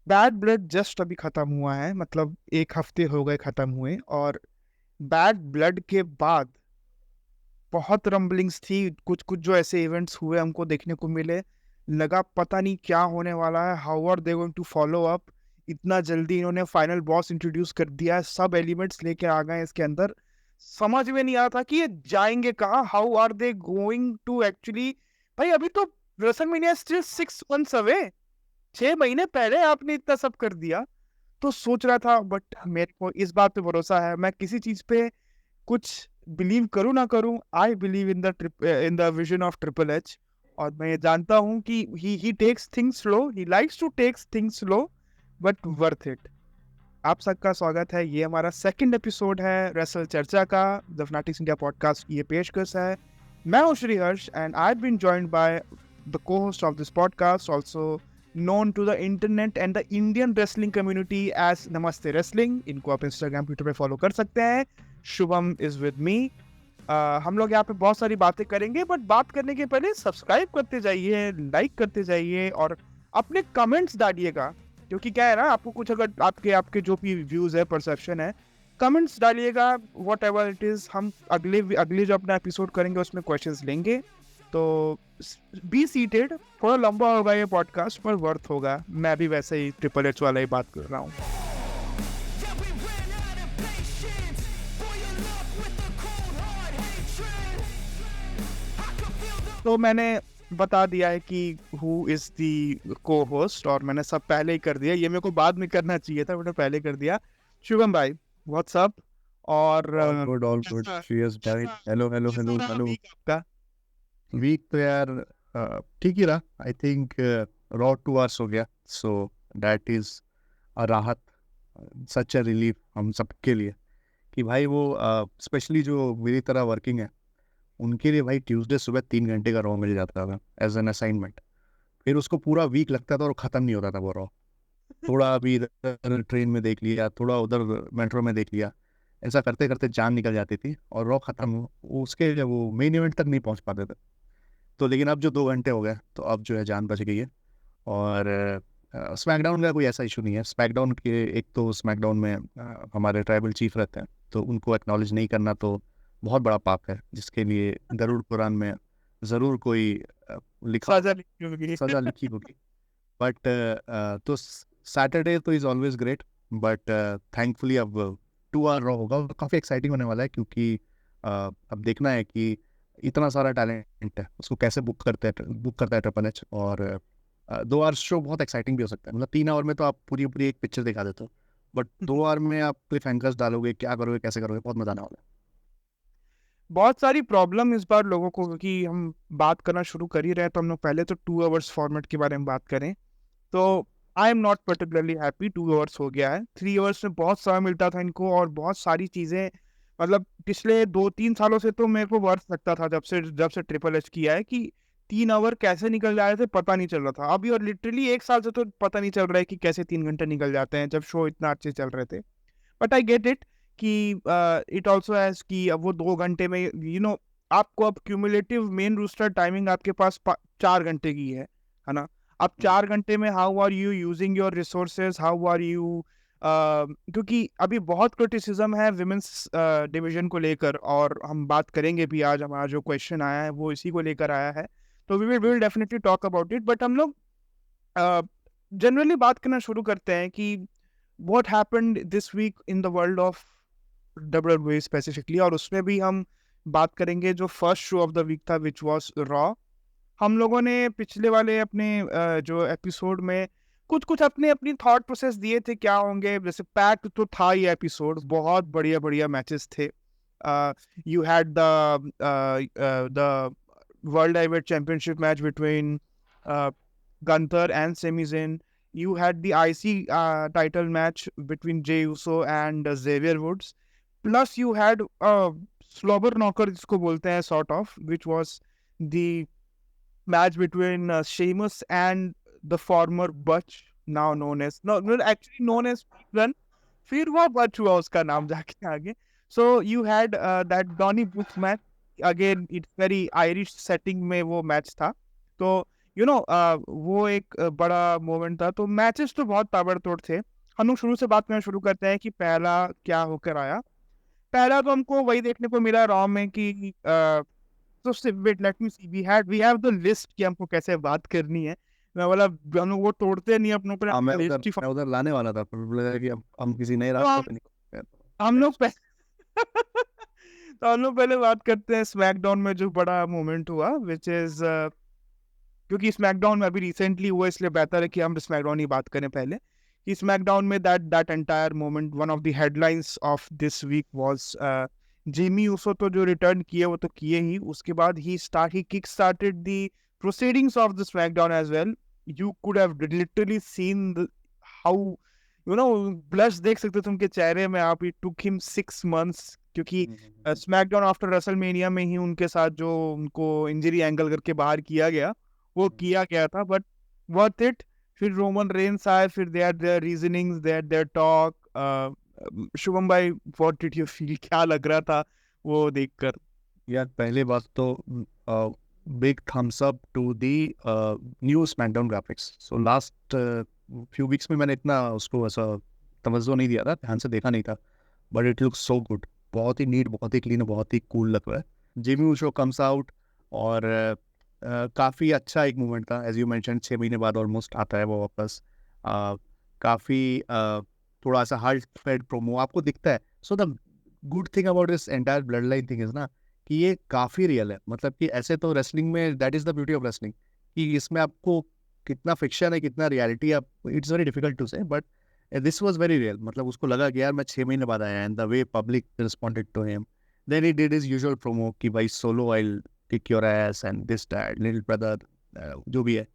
Bad blood just अभी खत्म हुआ है, मतलब 1 हफ्ते हो गए खत्म हुए। और बैड ब्लड के बाद बहुत रंबलिंग्स थी, कुछ कुछ जो ऐसे इवेंट्स हुए हमको देखने को मिले, लगा पता नहीं क्या होने वाला है, how are they going to follow up. इतना जल्दी इन्होंने फाइनल बॉस इंट्रोड्यूस कर दिया है, सब एलिमेंट्स लेके आ गए इसके अंदर। समझ में नहीं आ रहा था कि ये जाएंगे कहाँ, how are they going to actually. भाई अभी तो रेसलमेनिया स्टिल 6 months अवे, 6 महीने पहले आपने इतना सब कर दिया। तो सोच रहा था, बट मेरे को इस बात पे भरोसा है, मैं किसी चीज पे कुछ बिलीव करूं ना करूं, I believe in the vision of triple H. और मैं ये जानता हूं कि he takes things slow, he likes to takes things slow, but worth it. आप सबका स्वागत है, ये हमारा सेकंड एपिसोड है रेसल चर्चा का, द फनाटिक्स इंडिया पॉडकास्ट की ये पेशकश है। मैं हूं Shriharsha and I been joined by the co host of this podcast, also known to the internet and the Indian wrestling community as नमस्ते रेसलिंग। इनको आप इंस्टाग्राम ट्विटर पे फॉलो कर सकते हैं। Shubham is with me. हम लोग यहाँ पे बहुत सारी बातें करेंगे, बट बात करने के पहले सब्सक्राइब करते जाइए, लाइक करते जाइए और अपने कमेंट्स डालिएगा। क्योंकि क्या है ना, आपको कुछ अगर आपके आपके जो भी व्यूज है, परसेप्शन है, कमेंट्स डालिएगा, वॉट एवर इट इज। हम अगले अगले जो अपना एपिसोड करेंगे उसमें क्वेश्चंस लेंगे। तो बी सीटेड, थोड़ा लंबा होगा ये पॉडकास्ट पर वर्थ होगा। मैं भी वैसे ही ट्रिपल एच वाला ही बात कर रहा हूँ। तो मैंने बता दिया है कि who is the co host, और मैंने सब पहले ही कर दिया, ये मेरे को बाद में करना चाहिए था, मैंने पहले कर दिया। शुभम भाई, व्हाट्सअप। और all good serious diet. Hello hello hello hello. आपका वीक तो यार ठीक ही रहा। आई थिंक रॉ 2 hours हो गया, सो दैट इज अ राहत, सच अ रिलीफ हम सबके लिए कि भाई वो स्पेशली जो मेरी तरह वर्किंग है उनके लिए भाई ट्यूसडे सुबह 3 घंटे का रॉ मिल जाता था एज एन असाइनमेंट। फिर उसको पूरा वीक लगता था और ख़त्म नहीं होता था वो रॉ। थोड़ा अभी इधर ट्रेन में देख लिया, थोड़ा उधर मेट्रो में देख लिया, ऐसा करते करते जान निकल जाती थी और रॉ खत्म उसके वो मेन इवेंट तक नहीं पहुंच पाते थे। तो लेकिन अब जो 2 घंटे हो गए तो अब जो है जान बच गई है। और स्मैकडाउन का कोई ऐसा इशू नहीं है। स्मैकडाउन के एक तो स्मैकडाउन में हमारे ट्राइबल चीफ रहते हैं, तो उनको एक्नॉलेज नहीं करना तो बहुत बड़ा पाप है, जिसके लिए गरुड़ पुराण में ज़रूर कोई लिखा साझा लिखी होगी। सजा लिखी होगी। बट तो सैटरडे तो is always great, but thankfully अब 2 hour रॉ होगा और काफ़ी एक्साइटिंग होने वाला है, क्योंकि अब देखना है कि इतना सारा टैलेंट है उसको कैसे बुक करता है ट्रिपल एच। और 2 hours शो बहुत एक्साइटिंग भी हो सकता है। मतलब 3 hour में तो आप पूरी पूरी एक पिक्चर दिखा देते हो, बट 2 hour में आप क्लिफ हैंगर्स डालोगे, क्या करोगे कैसे करोगे, बहुत मजा आने वाला है। बहुत सारी प्रॉब्लम इस बार लोगों को, क्योंकि हम बात करना शुरू कर ही रहे हैं, तो हम लोग पहले तो 2 hours फॉर्मेट के बारे में बात करें। तो आई am not particularly happy, 2 hours हो गया है। 3 hours में बहुत समय मिलता था इनको और बहुत सारी चीजें, मतलब पिछले 2-3 सालों से तो मेरे को वर्थ लगता था, जब से ट्रिपल एच किया है, कि 3 hour कैसे निकल जा रहे थे पता नहीं चल रहा था। अभी और लिटरली 1 साल से तो पता नहीं चल रहा है कि कैसे 3 घंटे निकल जाते हैं, जब शो इतना अच्छे चल रहे थे। बट आई गेट इट कि इट ऑल्सो हैज कि अब वो 2 घंटे में आपको अब क्यूमुलेटिव मेन रूस्टर टाइमिंग आपके पास 4 घंटे की है ना। अब 4 घंटे में how are you using your resources, how are you, क्योंकि अभी बहुत क्रिटिसिज्म है विमेंस डिवीजन को लेकर, और हम बात करेंगे भी। आज हमारा जो क्वेश्चन आया है वो इसी को लेकर आया है, तो we will definitely talk about it. But हम लोग जनरली बात करना शुरू करते हैं कि what happened this week in the world of WWE specifically, और उसमें भी हम बात करेंगे जो first show of the week था, विच वाज रॉ। हम लोगों ने पिछले वाले अपने जो एपिसोड में कुछ कुछ अपने अपनी थॉट प्रोसेस दिए थे क्या होंगे। जैसे पैक्ड तो था ये एपिसोड, बहुत बढ़िया बढ़िया मैचेस थे। You had the world heavyweight championship match between Gunther and Sami Zayn. You had the IC title match between Jey Uso and Xavier Woods. Plus you had a slobber knocker, जिसको बोलते हैं sort of, which was the match between Sheamus and the former Butch, now known as actually known as Run. फिर वो बच हुआ उसका नाम जाके आगे। So you had that Donny Brooks match, again it's very Irish setting में वो मैच था। तो वो एक बड़ा मोमेंट था। तो मैचेस तो बहुत ताबड़तोड़ थे। हम लोग शुरू से बात करना शुरू करते हैं कि पहला क्या होकर आया। पहला तो हमको वही देखने को मिला रॉ में कि तो wait let me see, we have the list कि हमको कैसे बात करनी है। मैं बोला हम लोग वो तोड़ते नहीं अपनों पर हाँ, मैं लिस्ट ही मैं उधर लाने वाला था, पर मुझे लगा कि अब हम किसी नए तो रास्ते पे निकल हम गए। लोग तो हम लोग पहले बात करते हैं स्मैकडाउन में जो बड़ा मोमेंट हुआ, विच इज क्योंकि स्मैकडाउन में अभी रिसेंटली हुआ, इसलिए बेहतर है कि हम स्मैकडाउन ही बात करें पहले। कि स्मैकडाउन में that that entire moment, one of the headlines of this week was Jimmy Uso. तो जो रिटर्न किए वो तो किए ही, उसके बाद ही kick started the proceedings of the SmackDown as well. You could have literally seen how blush देख सकते थे उनके चेहरे में आप। इट टुक हिम 6 months, क्योंकि स्मैकडाउन आफ्टर रेसलमेनिया में ही उनके साथ जो उनको इंजरी एंगल करके बाहर किया गया वो किया गया था, बट वर्थ इट। फिर रोमन रेंस आए, फिर their reasonings, their talk. Shubham भाई, व्हाट डिड यू फील, क्या लग रहा था वो देखकर? यार पहली बात तो big thumbs up to the new SmackDown graphics. So last few weeks में मैंने इतना उसको ऐसा तवज्जो नहीं दिया था, ध्यान से देखा नहीं था, but it looks so good. बहुत ही नीट, बहुत ही क्लीन, बहुत ही कूल लग रहा है। जिमी ऊसो कम्स आउट, और काफ़ी अच्छा एक मूवमेंट था। एज यू मेंशन 6 महीने बाद ऑलमोस्ट आता है वो वापस। काफ़ी थोड़ा सा हार्ट फेड प्रोमो आपको दिखता है। So the good thing about this entire blood line thing is ना, कि ये काफ़ी रियल है। मतलब कि ऐसे तो रेसलिंग में that is the beauty of wrestling, कि इसमें आपको कितना फिक्शन है कितना रियलिटी, आप इट्स वेरी डिफिकल्ट टू से, but this was very real. मतलब उसको लगा कि यार मैं 6 महीने बाद आया, and the way public responded to him, then he did his usual promo कि भाई solo I kick your ass and this that little brother, जो भी है।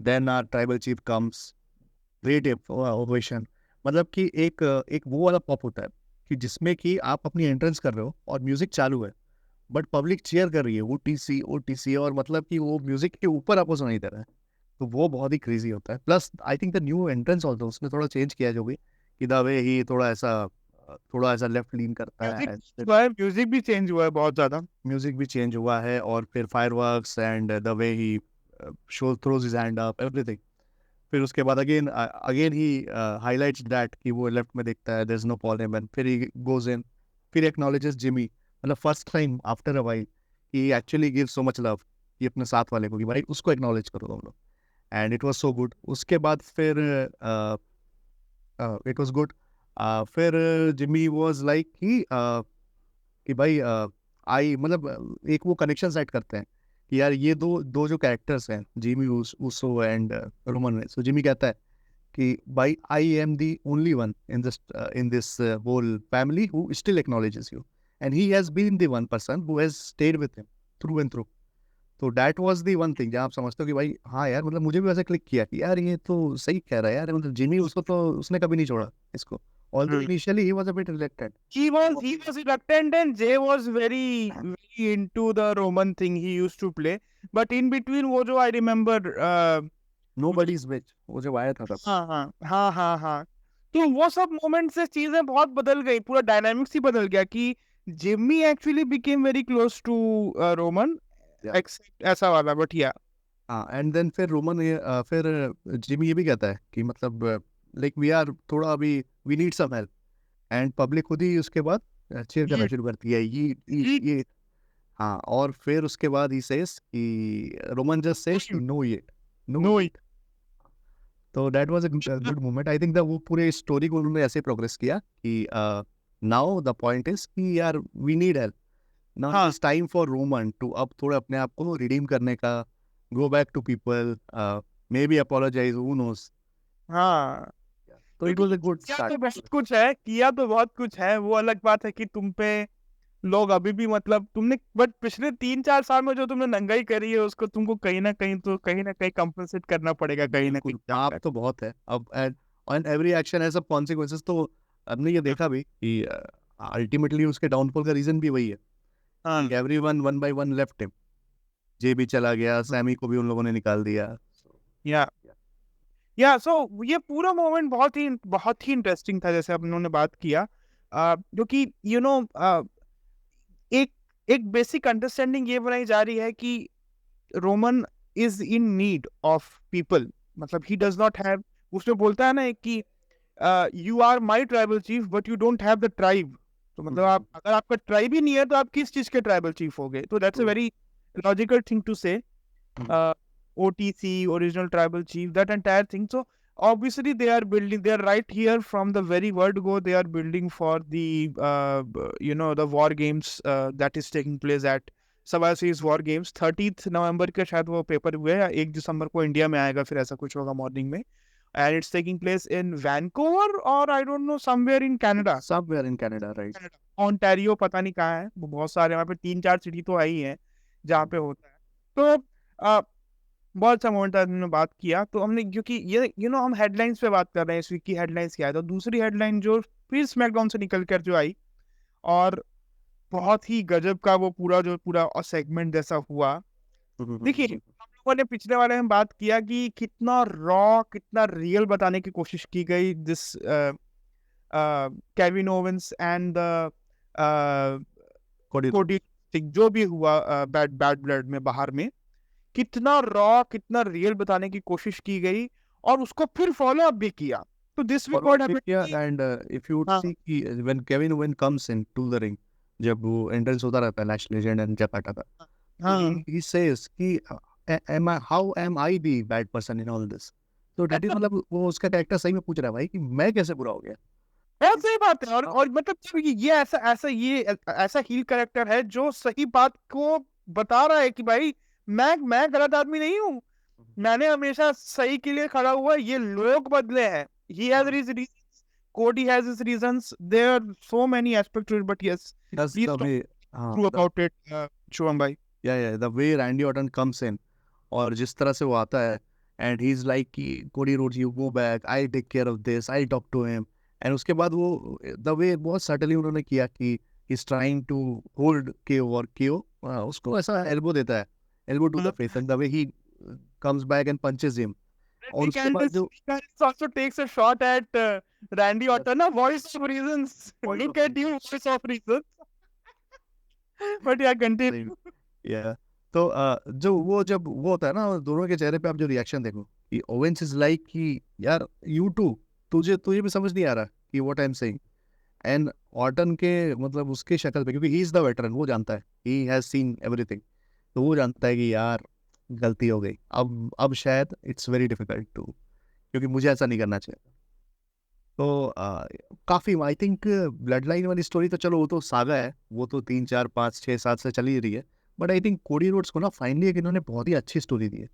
Then our tribal chief comes, great ovation. मतलब कि एक वो वाला पॉप होता है कि जिसमें कि आप अपनी एंट्रेंस कर रहे हो और म्यूजिक चालू है, बट पब्लिक चीयर कर रही है ओटीसी ओटीसी, और मतलब कि वो म्यूजिक के ऊपर आपको सुनाई दे रहा है। तो वो बहुत ही क्रेजी होता है। Plus I think the new entrance also उसने थोड़ा चेंज किया है, जो भी कि द वे ही थोड़ा ऐसा लेफ्ट लीन करता है। म्यूजिक भी चेंज हुआ है बहुत ज्यादा। म्यूजिक भी चेंज हुआ है, और फिर fireworks and the way he show throws his hand up, everything. फिर उसके बाद again again he highlights that कि वो लेफ्ट में देखता है there is no Paul Heyman, फिर ही गोज इन, फिर एक्नॉलेजेस जिमी। मतलब first time after a while he actually give so much love कि अपने साथ वाले को, कि भाई उसको एक्नॉलेज करो तुम लोग। And it was so good. उसके बाद फिर इट वाज गुड। फिर जिमी वाज लाइक कि भाई आई मतलब एक वो कनेक्शन सेट करते हैं कि यार ये दो दो जो कैरेक्टर्स हैं, Jimmy Uso and Roman Reigns. So Jimmy कहता है कि भाई I am the only one in this whole family who still acknowledges you, and he has been the one person who has stayed with him through and through. तो that was the one thing जहाँ आप समझते हो कि भाई हाँ यार, मतलब मुझे भी वैसे क्लिक किया कि यार ये तो सही कह रहा है यार। मतलब जिमी उसको तो उसने कभी नहीं छोड़ा इसको, although initially he was a bit रिलेक्टेड। He was reluctant, and Jay was very into the Roman thing he used to play. But in between वो जो I remember nobody is which वो जब आया था तब। हाँ, तो वो सब मोमेंट से चीजें बहुत बदल गई, पूरा डायनामिक्स ही बदल गया कि Jimmy actually became very close to Roman, except ऐसा वाला, बट या हाँ, एंड देन फिर फिर जिमी ये भी कहता है कि मतलब लाइक वी आर थोड़ा अभी we need some help, and public खुद ही उसके बाद चीयर करना शुरू करती है ये। हाँ, और फिर उसके बाद ही सेज कि Roman just says no it, no no it. तो that was a good moment. I think the वो पूरे स्टोरी को उन्होंने ऐसे प्रोग्रेस किया कि नाउ द पॉइंट इज कि यार we need help, now it is time for Roman to अब थोड़ा अपने आप को रिडीम करने का, go back to people, maybe apologise, who knows. हाँ, तो इट वाज अ गुड किया स्टार्ट। तो बहुत कुछ है, किया तो बहुत कुछ है। वो अलग बात है कि तुम पे लोग अभी भी मतलब तुमने, बट पिछले 3-4 साल में जो तुमने नंगाई करी है उसको तुमको कहीं ना कहीं कंपनसेट करना पड़ेगा, कहीं ना कहीं। आप तो बहुत है अब, and every action has a consequences. तो हमने ये देखा भी कि अल्टीमेटली उसके डाउनफॉल का रीजन भी वही है कि everyone one by one left him. Jey भी चला गया, सैमी को भी उन लोगों ने निकाल दिया। या सो ये पूरा मोमेंट बहुत ही इंटरेस्टिंग था, जैसे हम लोगों ने बात किया। जो कि एक एक बेसिक अंडरस्टैंडिंग ये बनाई जा रही है कि Roman is in need of people. मतलब he does not have, उसमें बोलता है ना कि you are my tribal chief but you don't have the tribe. तो मतलब आप अगर आपका ट्राइब ही नहीं है तो आप किस चीज के ट्राइबल चीफ हो गए? तो that's a very logical thing to say. OTC, original tribal chief, that entire thing. So obviously they are building, they are right here from the very word go, they are building for the the war games that is taking place at Savasi's War Games. 30th नवंबर के शायद वो paper हुए हैं, 1 दिसंबर को India में आएगा, फिर ऐसा कुछ होगा मॉर्निंग में. And it's taking place in Vancouver or I don't know, somewhere in Canada. Somewhere in Canada, right? Ontario पता नहीं कहाँ है, वो बहुत सारे वहाँ पे 3-4 सिटी तो आई हैं जहाँ पे होता है. तो बहुत अच्छा मोमेंट था, हमने बात किया. तो हमने, क्योंकि ये हम हेडलाइंस पे बात कर रहे हैं, इस वीक की हेडलाइंस क्या है, तो दूसरी हेडलाइन जो फिर स्मैकडाउन से निकल कर जो आई, और बहुत ही गजब का वो पूरा सेगमेंट जैसा हुआ. देखिए, हम लोगों ने पिछले वाले में बात किया कि कितना रॉ, कितना रियल बताने की कोशिश की गई this Kevin Owens and Cody, जो भी हुआ बैड ब्लड में बाहर में, कितना रॉ, कितना रियल बताने की कोशिश की गई, और उसको फिर फॉलो अप भी किया. तो this week what happened, and if you see कि when Kevin Owens comes into the ring, जब वो एंट्रेंस होता रहता है नेशनल लेजेंड एंड जकाटा का, he says कि how am I the bad person in all this? तो that is मतलब वो उसका कैरेक्टर सही में पूछ रहा है भाई कि मैं कैसे बुरा हो गया. बहुत सही बात है. और मतलब ये ऐसा हील कैरेक्टर है जो सही बात को बता रहा है कि भाई मैं गलत आदमी नहीं हूँ, मैंने हमेशा सही के लिए खड़ा हुआ, ये लोग बदले हैं. He has his reasons, Cody has his reasons, there are so many aspects to it, but yes, That's please the talk way, through about it, Shubham bhai. yeah, the way Randy Orton comes in, और जिस तरह से वो आता है, and he's like कि Cody Rhodes, you go back, I'll take care of this, I'll talk to him, and उसके बाद वो the way बहुत subtly उन्होंने किया कि he's trying to hold KO, और KO उसको ऐसा elbow देता है, elbow to the face, and the way he comes back and punches him. और उसके बाद जो also takes a shot at Randy Orton, na voice of reasons. Look at you, voice of reasons. But yeah, continue. Yeah. तो जब वो होता है ना, दोनों के चेहरे पे आप जो रिएक्शन देखो कि ओवेंस इज लाइक कि यार U2, तुझे भी समझ नहीं आ रहा कि what I am saying. And Orton के मतलब उसके शक्ल पे, क्योंकि ही इज द वेटरन, वो जानता है, ही हैज सीन एवरीथिंग, तो वो जानता है कि यार गलती हो गई, अब शायद इट्स वेरी डिफिकल्ट टू, क्योंकि मुझे ऐसा नहीं करना चाहिए. तो काफ़ी आई थिंक ब्लड लाइन वाली स्टोरी तो चलो वो तो सागा है, वो तो 3 4 5 6 7 से चली रही है. But I think Cody Rhodes को ना फाइनली एक इन्होंने बहुत ही अच्छी स्टोरी दी है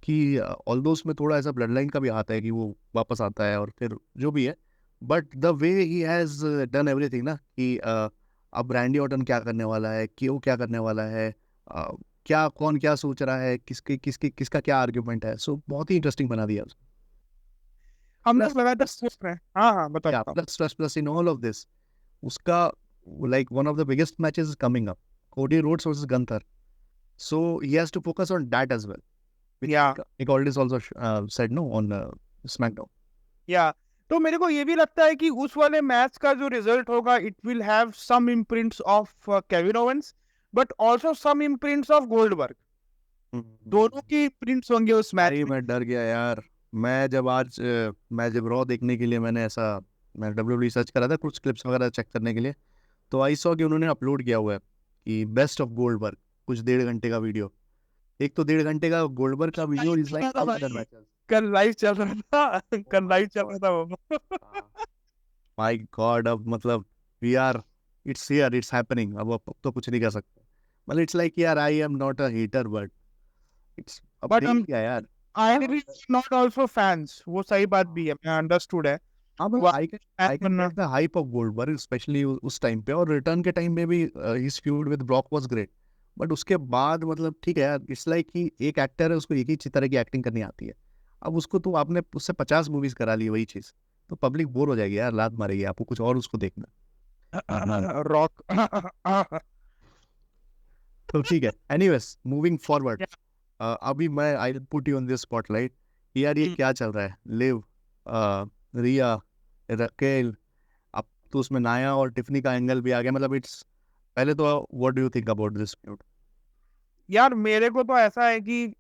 कि ऑल्दो उसमें थोड़ा ऐसा ब्लड लाइन का भी आता है कि वो वापस आता है और फिर जो भी है, but the way he has done everything ना कि अब रैंडी ऑर्टन क्या करने वाला है, कि वो क्या करने वाला है, क्या कौन क्या सोच रहा है, किसका क्या आर्ग्यूमेंट है. सो बहुत ही इंटरेस्टिंग बना दिया उसने. हम लोग लगातार सोच रहे हैं. हाँ बताओ. Plus in all of this, उसका like one of the biggest matches is coming up, Cody Rhodes versus Gunther. So he has to focus on that as well. Which Yeah. Nick Aldis also said no on SmackDown. Yeah. तो मेरे को ये भी लगता है कि उस वाले मैच का जो रिजल्ट होगा, it will have some imprints of Kevin Owens, but also some imprints of Goldberg. दोनों की प्रिंट्स होंगे उस मैच में. मैं डर गया यार. मैं जब रॉ देखने के लिए मैं WWE सर्च करा था कुछ क्लिप्स वगैरह चेक करने के लिए, तो आई सॉ कि उन्होंने अपलोड किया हुआ है कि बेस्ट ऑफ गोल्डबर्ग, कुछ 1.5 घंटे का वीडियो. एक तो 1.5 घंटे का गोल्डबर्ग का वीडियो इज लाइक कल लाइव चल रहा था वो. My god. अब मतलब we are, it's here, it's happening. अब तो कुछ नहीं कर सकते. मतलब इट्स लाइक यार I am not a hater, but it's अब देख क्या यार. I am not also fans. वो सही बात भी है, मैं अंडरस्टूड है. I can get the hype of Goldberg, especially उस टाइम पे, और रिटर्न के टाइम में भी his feud with Brock was great. But उसके बाद मतलब ठीक है यार, इट्स लाइक कि एक एक्टर है, उसको एक ही तरह की एक्टिंग करनी आती है. अब उसको तो आपने उससे 50 मूवीज करा ली वही चीज, तो पब्लिक बोर हो जाएगी यार, लात मारेगी, आपको कुछ और उसको देखना. रॉक. तो ठीक है. एनीवेज मूविंग फॉरवर्ड, अभी मैं I put you on this spotlight. यार ये क्या चल रहा है, लिव, रिया, रकेल, अब तो उसमें नाया और टिफनी का एंगल भी आ गया. मतलब इट्स, पहले तो what do you think about this feud? यार मेरे को तो ऐसा है कि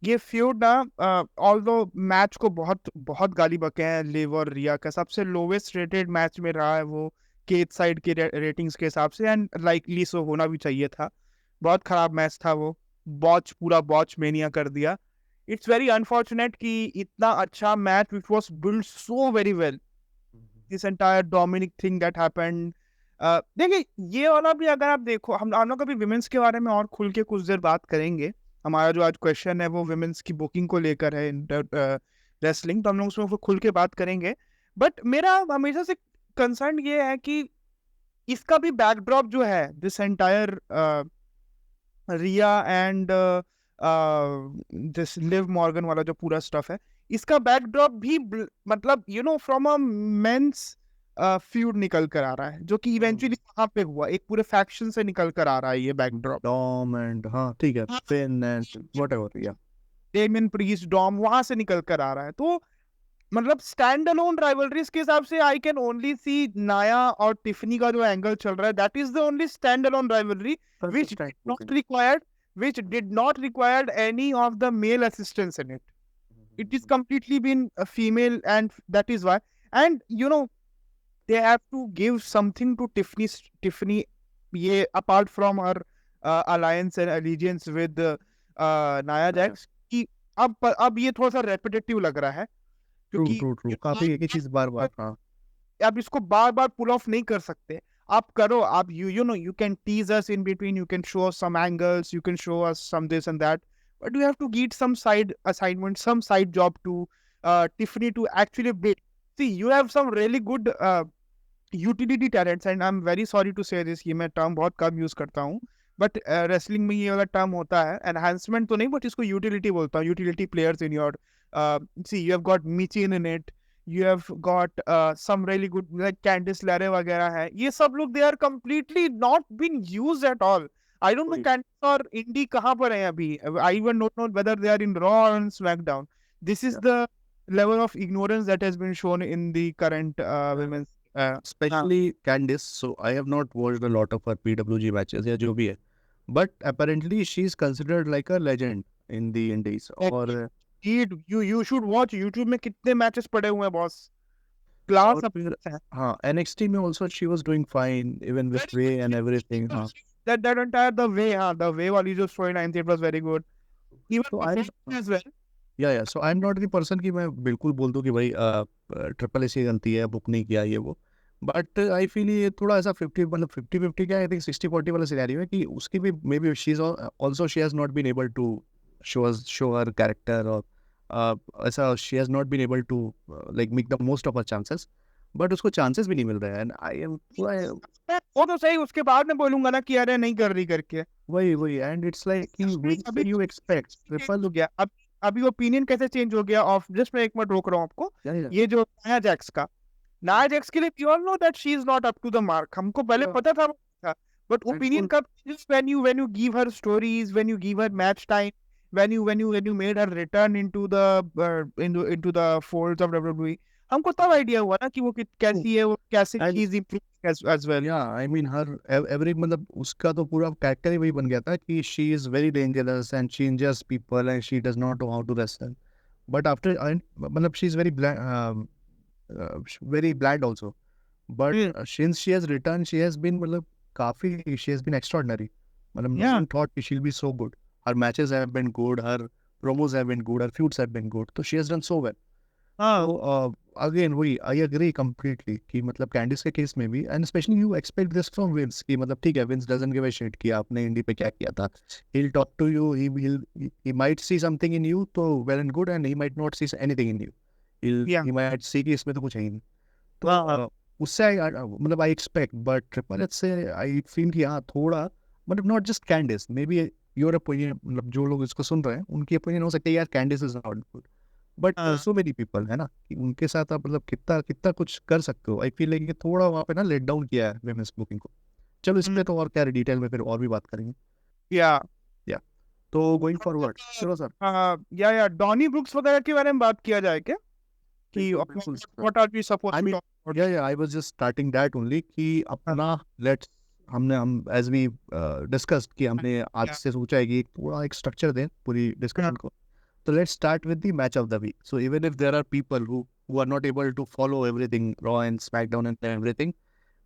ये फ्यूड ना, ऑल्दो मैच को बहुत बहुत गाली बके हैं, लिव और रिया का सबसे लोवेस्ट रेटेड मैच में रहा है वो केज साइड के रेटिंग्स के हिसाब से, एंड लाइकली सो होना भी चाहिए था। बहुत खराब मैच था वो, बॉच पूरा बॉच मेनिया कर दिया। इट्स वेरी अनफॉर्चुनेट कि इतना अच्छा match which was build so very well, this entire Dominik thing that happened. देखिए ये वाला भी अगर आप देखो, हम लोग कभी विमेंस के बारे में और खुल के कुछ देर बात करेंगे। हमारा जो आज क्वेश्चन है वो विमेंस की बुकिंग को लेकर है रेसलिंग, तो हम लोग उसमें खुल के बात करेंगे। बट मेरा हमेशा से कंसर्न ये है कि इसका भी बैकड्रॉप जो है, this entire Rhea and this Liv Morgan वाला जो पूरा स्टफ है, इसका बैकड्रॉप भी मतलब फ्रॉम अ मेंस फ्यूड निकल कर आ रहा है, जो कि इवेंचुअली कहाँ पे हुआ, एक पूरे फैक्शन से निकल कर आ रहा है ये बैकड्रॉप। डॉम एंड हाँ ठीक है, फिन एंड व्हाटएवर, या डेमियन प्रीस्ट, डॉम, वहां से निकल कर आ रहा है। तो मतलब स्टैंड अलोन राइवलरीज के हिसाब से आई कैन ओनली सी नाया और टिफनी का जो एंगल चल रहा है, that is the only stand alone rivalry which did not required which did not required any of the male assistance in it. It is completely been a female, and that is why. And they have to give something to Tiffany, ये apart from her alliance and allegiance with Nia Jax, कि अब ये थोड़ा सा repetitive लग रहा है, true क्योंकि ट्रू ट्रू, काफी एक ही चीज बार बार, हाँ आप इसको बार बार पुल ऑफ नहीं कर सकते। आप करो, आप you can tease us in between, you can show us some angles, you can show us some this and that, but you have to give some side assignment, some side job to Tiffany to actually build. See, you have some really good utility talents, and I am very sorry to say this, ये मैं term बहुत कम use करता हूँ, but wrestling में ये वाला term होता है, एनहांसमेंट तो नहीं, बट इसको यूटिलिटी बोलता हूँ, utility players in your, see you have got Michin in it, you have got some really good like Candice LeRae वगैरह है, ये सब लोग they are completely not been used at all. I don't know Candice और Indy कहाँ पर हैं अभी, I even don't know whether they are in Raw or in SmackDown. This is the level of ignorance that has been shown in the current women's especially Candice. So I have not watched a lot of her PWG matches या जो भी है, but apparently she is considered like a legend in the indies. और you should watch YouTube में कितने matches पड़े हुए हैं बॉस, क्लास फिर हाँ NXT में also she was doing fine even with Way and everything. हाँ that entire the way, हाँ the way वाली जो storyline थी, it was very good, even तो I as well. या so I'm not the person कि मैं बिल्कुल बोल दूं कि भाई ट्रिपल एस की गलती है, बुक नहीं किया ये वो, बट आई फील ये थोड़ा ऐसा 50 मतलब 50-50 क्या, आई थिंक 60-40 वाला सिनेरियो है कि उसकी भी maybe she is also she has not been able to show her character, और ऐसा she has not been able to like make the most of her chances, बट उसको चांसेस भी नहीं मिल रहे हैं, एंड आई एम पूरा वो तो सही, उसके बाद में बोलूंगा ना कि अरे नहीं कर रही करके, वही एंड इट्स लाइक अभी यू एक्सपेक्ट ट्रिपल हो गया। अब अभी ओपिनियन कैसे चेंज हो गया ऑफ, जस्ट मैं एक मिनट रोक रहा हूँ आपको, ये जो नाया जैक्स का, नाया जैक्स के लिए we all know that she is not up to the mark, हमको पहले पता था बट ओपिनियन कब when you give her stories, when you give her match time, when you made her return into the into the folds of WWE, हमको तब idea हुआ ना कि वो कैसी है, वो कैसे she is improving as well. या आई मीन हर एवरी मतलब उसका तो पूरा कैरेक्टर ही वही बन गया था कि she is very dangerous and she injures people and she does not know how to wrestle, but after मतलब she is very bland also, but since she has return she has been मतलब काफी she has been extraordinary, मतलब no one thought कि she will be so good, her matches have been good, her promos have been good, her feuds have been good, so she has done so well. तो again वही I agree completely कि मतलब कैंडिस के case में भी, and specially you expect this from Vince कि मतलब ठीक है Vince doesn't give a shit कि आपने इंडी पे क्या किया था, he will talk to you, he might see something in you तो well and good, and he might not see anything in you, he might see कि इसमें तो कुछ है ही नहीं, तो उससे मतलब I expect, but triple H से आई फील कि हाँ थोड़ा मतलब not just कैंडिस, may be your opinion, मतलब जो लोग इसको सुन रहे हैं उनकी ओपिनियन हो सकती है यार कैंडिस is not good, but so many people है ना कि उनके साथ आप मतलब कितना कितना कुछ कर सकते हो, आई फील लाइक थोड़ा वहाँ पे ना लेट डाउन किया है विमेंस बुकिंग को। चलो इस पे तो और क्या डिटेल में फिर और भी बात करेंगे, या तो गोइंग फॉरवर्ड चलो सर, या डॉनी ब्रुक्स वगैरह के बारे में बात किया जाए क्या, कि what are we supposed to, या I was just starting that only कि अपना लेट्स हम एज वी डिस्कस्ड कि हमने आज से सोचा है कि थोड़ा एक स्ट्रक्चर दें पूरी डिस्कशन को, So let's start with the match of the week. So even if there are people who are not able to follow everything, Raw and SmackDown and everything,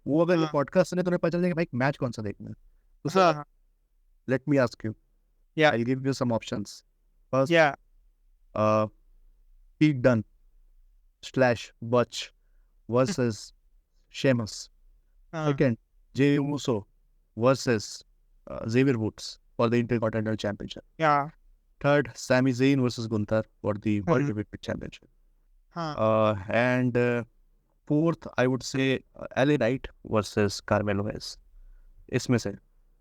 वो अगर ये हाँ podcast सुने तो उन्हें पता चलेगा भाई मैच कौन सा देखना है. So हाँ हाँ, let me ask you. या I'll give you some options. First, या uh, Pete Dunne / Butch versus Sheamus. हाँ Second, Jey Uso versus Xavier Woods for the Intercontinental Championship. या Third, Sami Zayn versus Gunther for the World hmm, Heavyweight Championship. हाँ And fourth, I would say LA Knight versus Carmelo Hayes. इसमें से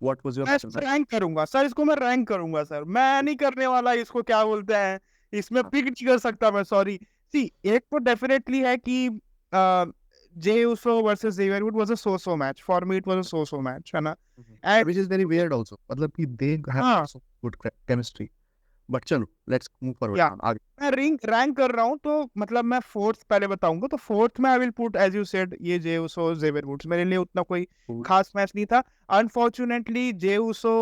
what was your मैं option? Rank करूंगा sir, इसको मैं rank करूंगा sir, मैं नहीं करने वाला इसको, क्या बोलते हैं, इसमें पिक नहीं कर सकता मैं, सॉरी। सी एक तो डेफिनेटली है कि Jey Uso versus Xavier Wood was a so match for me, it was a so match, है ना। And Which is very weird also. मतलब कि they have हाँ so good chemistry. But चलो, let's move forward. या आगे. मैं rank कर रहा हूँ, तो मतलब मैं फोर्थ पहले बताऊंगा, तो फोर्थ में I will put as you said ये जे उसो जेवियर वुड्स, मेरे लिए उतना कोई खास मैच नहीं था। अनफॉर्चुनेटली जे उसो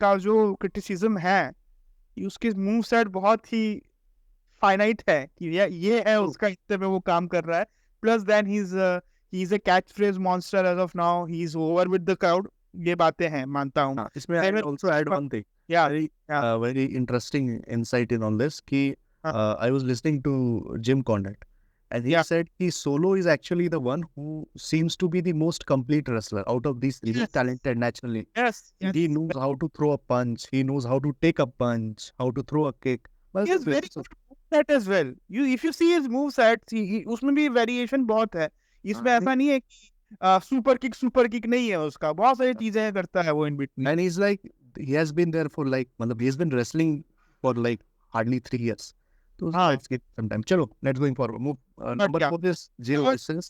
का जो क्रिटिसिज्म है, उसकी मूव सेट बहुत ही फाइनाइट है, कि ये है उसका, इतने में वो काम कर रहा है। Plus then he is a catch phrase monster as of now, he is over with the crowd, ये बातें हैं, मानता हूँ। हाँ, इसमें I will also add one thing. या Very interesting insight in all this. कि I was listening to Jim Cornette, and he Yeah. said कि Solo is actually the one who seems to be the most complete wrestler out of these three. Yes. Talented naturally. yes He knows how to throw a punch. He knows how to take a punch. How to throw a kick. Well, he is very good at as well. If you see his move sets, उसमें भी variation बहुत है, इसमें हाँ, ऐसा नहीं है कि सुपर किक नहीं है उसका, बहुत सारी चीजें करता है वो in between. and he's like he has been there for like मतलब he's been wrestling for like hardly 3 years. So हाँ let's get some time. चलो, let's going forward. Move. Number क्या 4 is Jay और versus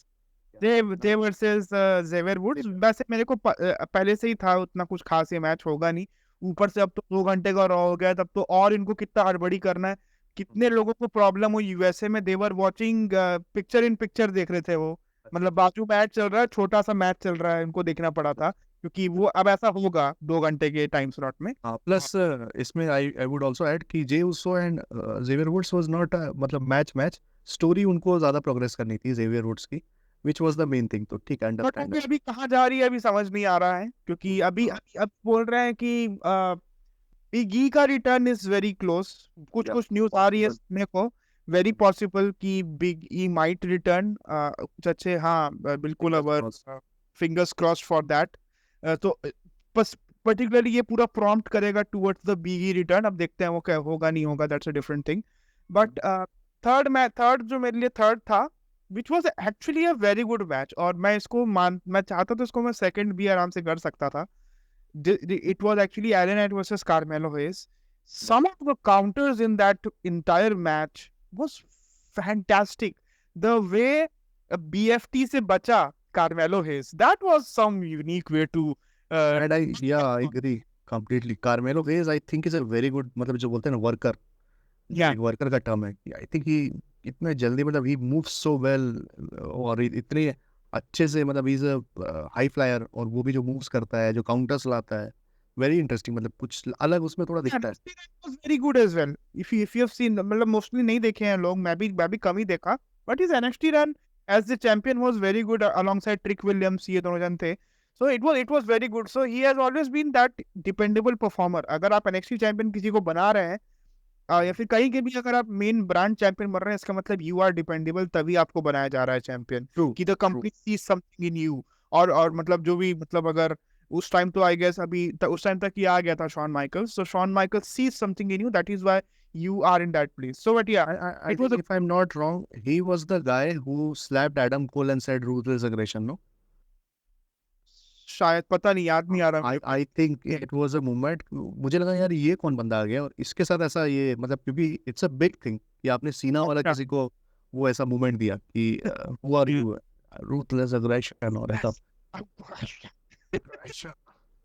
दे versus Xavier woods, वैसे मेरे को पहले से ही था उतना कुछ खास ये मैच होगा नहीं, ऊपर से अब तो 2 घंटे का रह हो गया, तब तो और इनको कितना हड़बड़ी करना है। कितने लोगों को प्रॉब्लम हुई यूएसए में, देवर वाचिंग पिक्चर इन पिक्चर देख रहे थे वो, मतलब बाजू मैच चल रहा है, छोटा सा मैच चल रहा है, इनको देखना पड़ा था, क्योंकि वो अब ऐसा होगा 2 घंटे के टाइम स्लॉट में। प्लस इसमें I would also add कि Jey Uso and Xavier Woods was not मतलब मैच स्टोरी उनको ज्यादा प्रोग्रेस करनी थी जेवियर वुड्स की, which was the main thing. तो ठीक है, बट अंडरस्टैंड. अभी कहाँ जा रही है अभी समझ नहीं आ रहा है, क्योंकि अब बोल रहे हैं कि बिग ई का रिटर्न इज वेरी क्लोज, कुछ न्यूज आ रही है सुनने को, वेरी पॉसिबल कि बिग ई माइट रिटर्न कुछ अच्छे, हाँ बिल्कुल, अवर फिंगर्स क्रॉस्ड फॉर दैट। तो पर्टिकुलरली ये पूरा प्रॉम्प्ट करेगा towards the big E return, अब देखते हैं वो क्या होगा नहीं होगा, that's a different thing. But third जो मेरे लिए थर्ड था, which was actually a very good match, और मैं चाहता तो इसको मैं सेकंड भी आराम से कर सकता था। It was actually Allen Knight versus Carmelo Hayes. Some of the counters in that entire match was fantastic. The way BFT से बचा Carmelo Hayes, that was some unique way to and I agree completely. Carmelo Hayes I think is a very good, मतलब जो बोलते हैं ना worker, yeah worker का term है. I think he इतने जल्दी मतलब he moves so well, और इतने अच्छे से मतलब he's a high flyer, और वो भी जो moves करता है, जो counters लाता है, very interesting. मतलब कुछ अलग उसमें थोड़ा दिखता है. was very good as well. If you have seen, मतलब मोस्टली नहीं देखे हैं लोग, मैं भी कम ही देखा, but his NXT run as the champion was very good alongside Trick Williams, ये दोनों जन थे, so it was very good. So he has always been that dependable performer. अगर आप NXT चैंपियन किसी को बना रहे हैं, या फिर कहीं के भी अगर आप मेन ब्रांड चैंपियन बन रहे हैं, इसका मतलब यू आर डिपेंडेबल, तभी आपको बनाया जा रहा है चैंपियन, कि the company C something in you. और मतलब जो भी, मतलब अगर उस टाइम तो आई गेस उस टाइम तक ही आ गया था Shawn Michaels, so Shawn Michaels sees something in you, that is why you are in that place. So but yeah, I it was think if I'm not wrong, he was the guy who slapped Adam Cole and said ruthless aggression, no? शायद, पता नहीं, याद नहीं आ रहा। I think it was a moment. मुझे लगा यार ये कौन बंदा आ गया और इसके साथ ऐसा, ये मतलब क्योंकि it's a big thing कि आपने सीना वाला किसी को वो ऐसा मूवमेंट दिया कि who are you, ruthless aggression और ऐसा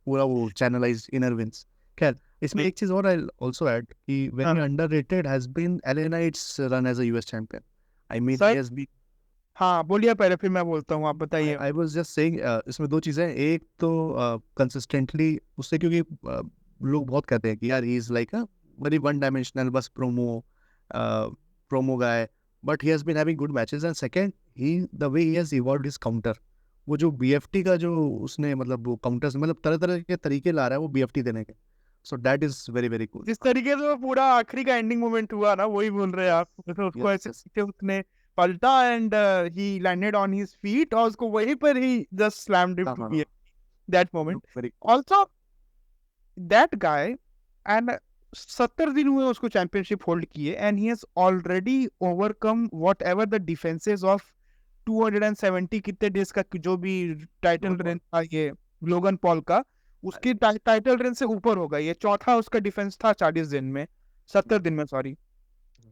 पूरा वो channelized inner wins. खैर, इसमें एक चीज और I'll also add कि very underrated has been LA Knight's run as a US champion. I mean he has been. हाँ बोलिए पहले, फिर मैं बोलता हूँ, आप बताइए। I was just saying इसमें दो चीजें हैं. एक तो कंसिस्टेंटली उससे, क्योंकि लोग बहुत कहते हैं कि यार he is like a very one dimensional, बस promo promo guy, but he has been having good matches. And second, the way he has evolved his counter, वो जो BFT का जो उसने मतलब वो counters मतलब तरह तरह के तरीके ला रहा है वो BFT देने के, so that is very very cool. जिस तरीके से वो पूरा आखिरी का एंडिंग मोमेंट हुआ ना, वही बोल रहे हैं आप, तो उसको ऐसे पीछे उसने पलटा and he landed on his feet और उसको वहीं पर ही just slammed him to be that moment also that guy. And 70 दिन हुए उसको चैंपियनशिप होल्ड किए and he has already overcome whatever the defences of 270 कितने डेज का जो भी टाइटल रेन था ये लोगन पॉल का, उसकी टाइटल रेन से ऊपर होगा। ये चौथा उसका डिफेंस था 40 दिन में, 70 दिन में सॉरी।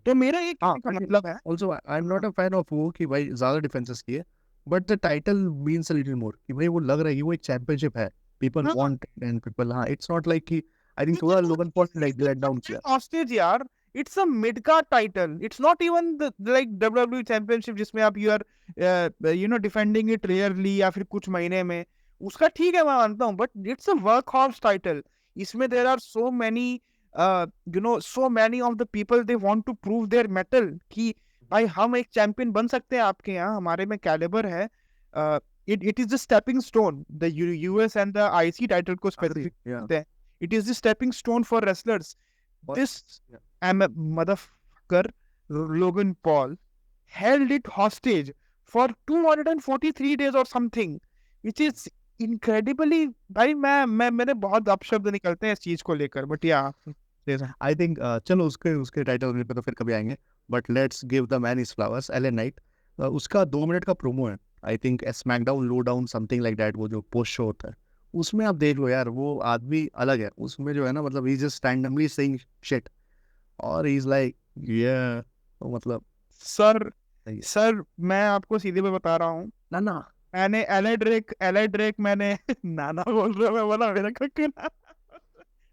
तो मेरा एक मतलब है, also I'm not a fan of वो कि भाई ज्यादा डिफेंसेस किए, but the title means a little more कि भाई वो लग रहा है कि वो एक चैंपियनशिप है, people want it and people, हाँ it's not like कि I think थोड़ा Logan Paul like let down किया hostage यार, it's a mid card title, it's not even the like WWE championship जिसमें आप you are you know defending it rarely या फिर कुछ महीने में, उसका ठीक है मैं मानता हूँ, but it's a workhorse title। इसमें there are so many you know so many of the people they want to prove their metal कि भाई हम एक चैंपियन बन सकते हैं आपके यहाँ, हमारे में कैलिबर है। it is the stepping stone, the US and the IC title को specific कहते हैं, it is the stepping stone for wrestlers। This motherfucker Logan Paul held it hostage for 243 days or something, which is incredibly, भाई मैंने बहुत अपशब्द निकलते हैं इस चीज को लेकर, बट या I think चलो उसके टाइटल पे तो फिर कभी आएंगे, but let's give the man his flowers। LA Knight उसका 2 मिनट का प्रोमो है, I think SmackDown low down something like that, वो जो पोस्ट शो होता है उसमें आप देख लो यार, वो आदमी अलग है उसमें जो है ना, मतलब ही जस्ट रैंडमली सेइंग शिट और ही इज लाइक ये मतलब सर मैं आपको सीधे पे बता रहा हूँ ना मैंने एले ड्रेक मैंने नाना बोल रहा हूँ, मैं बोला मेरा क्यों ना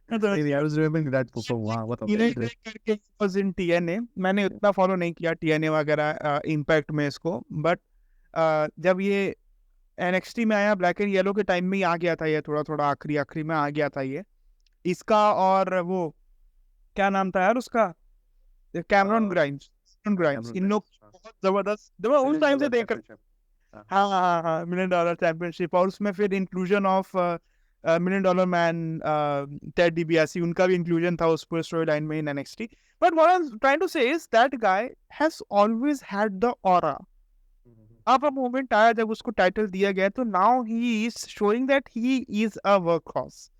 I was remembering that perform, wow, what a करके was in TNA, मैंने उतना फॉलो नहीं किया TNA वगैरह इम्पैक्ट में इसको, बट जब ये NXT में आया ब्लैक एंड येलो के टाइम में ही आ गया था ये, थोड़ा थोड़ा आखिरी में आ गया था ये इसका, और वो क्या नाम था यार उसका, कैमरॉन ग्राइम्स इन लोग बहुत जबरदस्त उस टाइम से देख, हाँ $1 मिलियन चैंपियनशिप, और उसमें फिर inclusion of $1 million man Ted DiBiase, उनका भी इंक्लूजन था उस पूरे स्टोरी लाइन में in NXT। But what I am trying to say is that guy has always had the aura. अब अ मोमेंट आया जब उसको टाइटल दिया गया, तो now he is showing that he is a workhorse.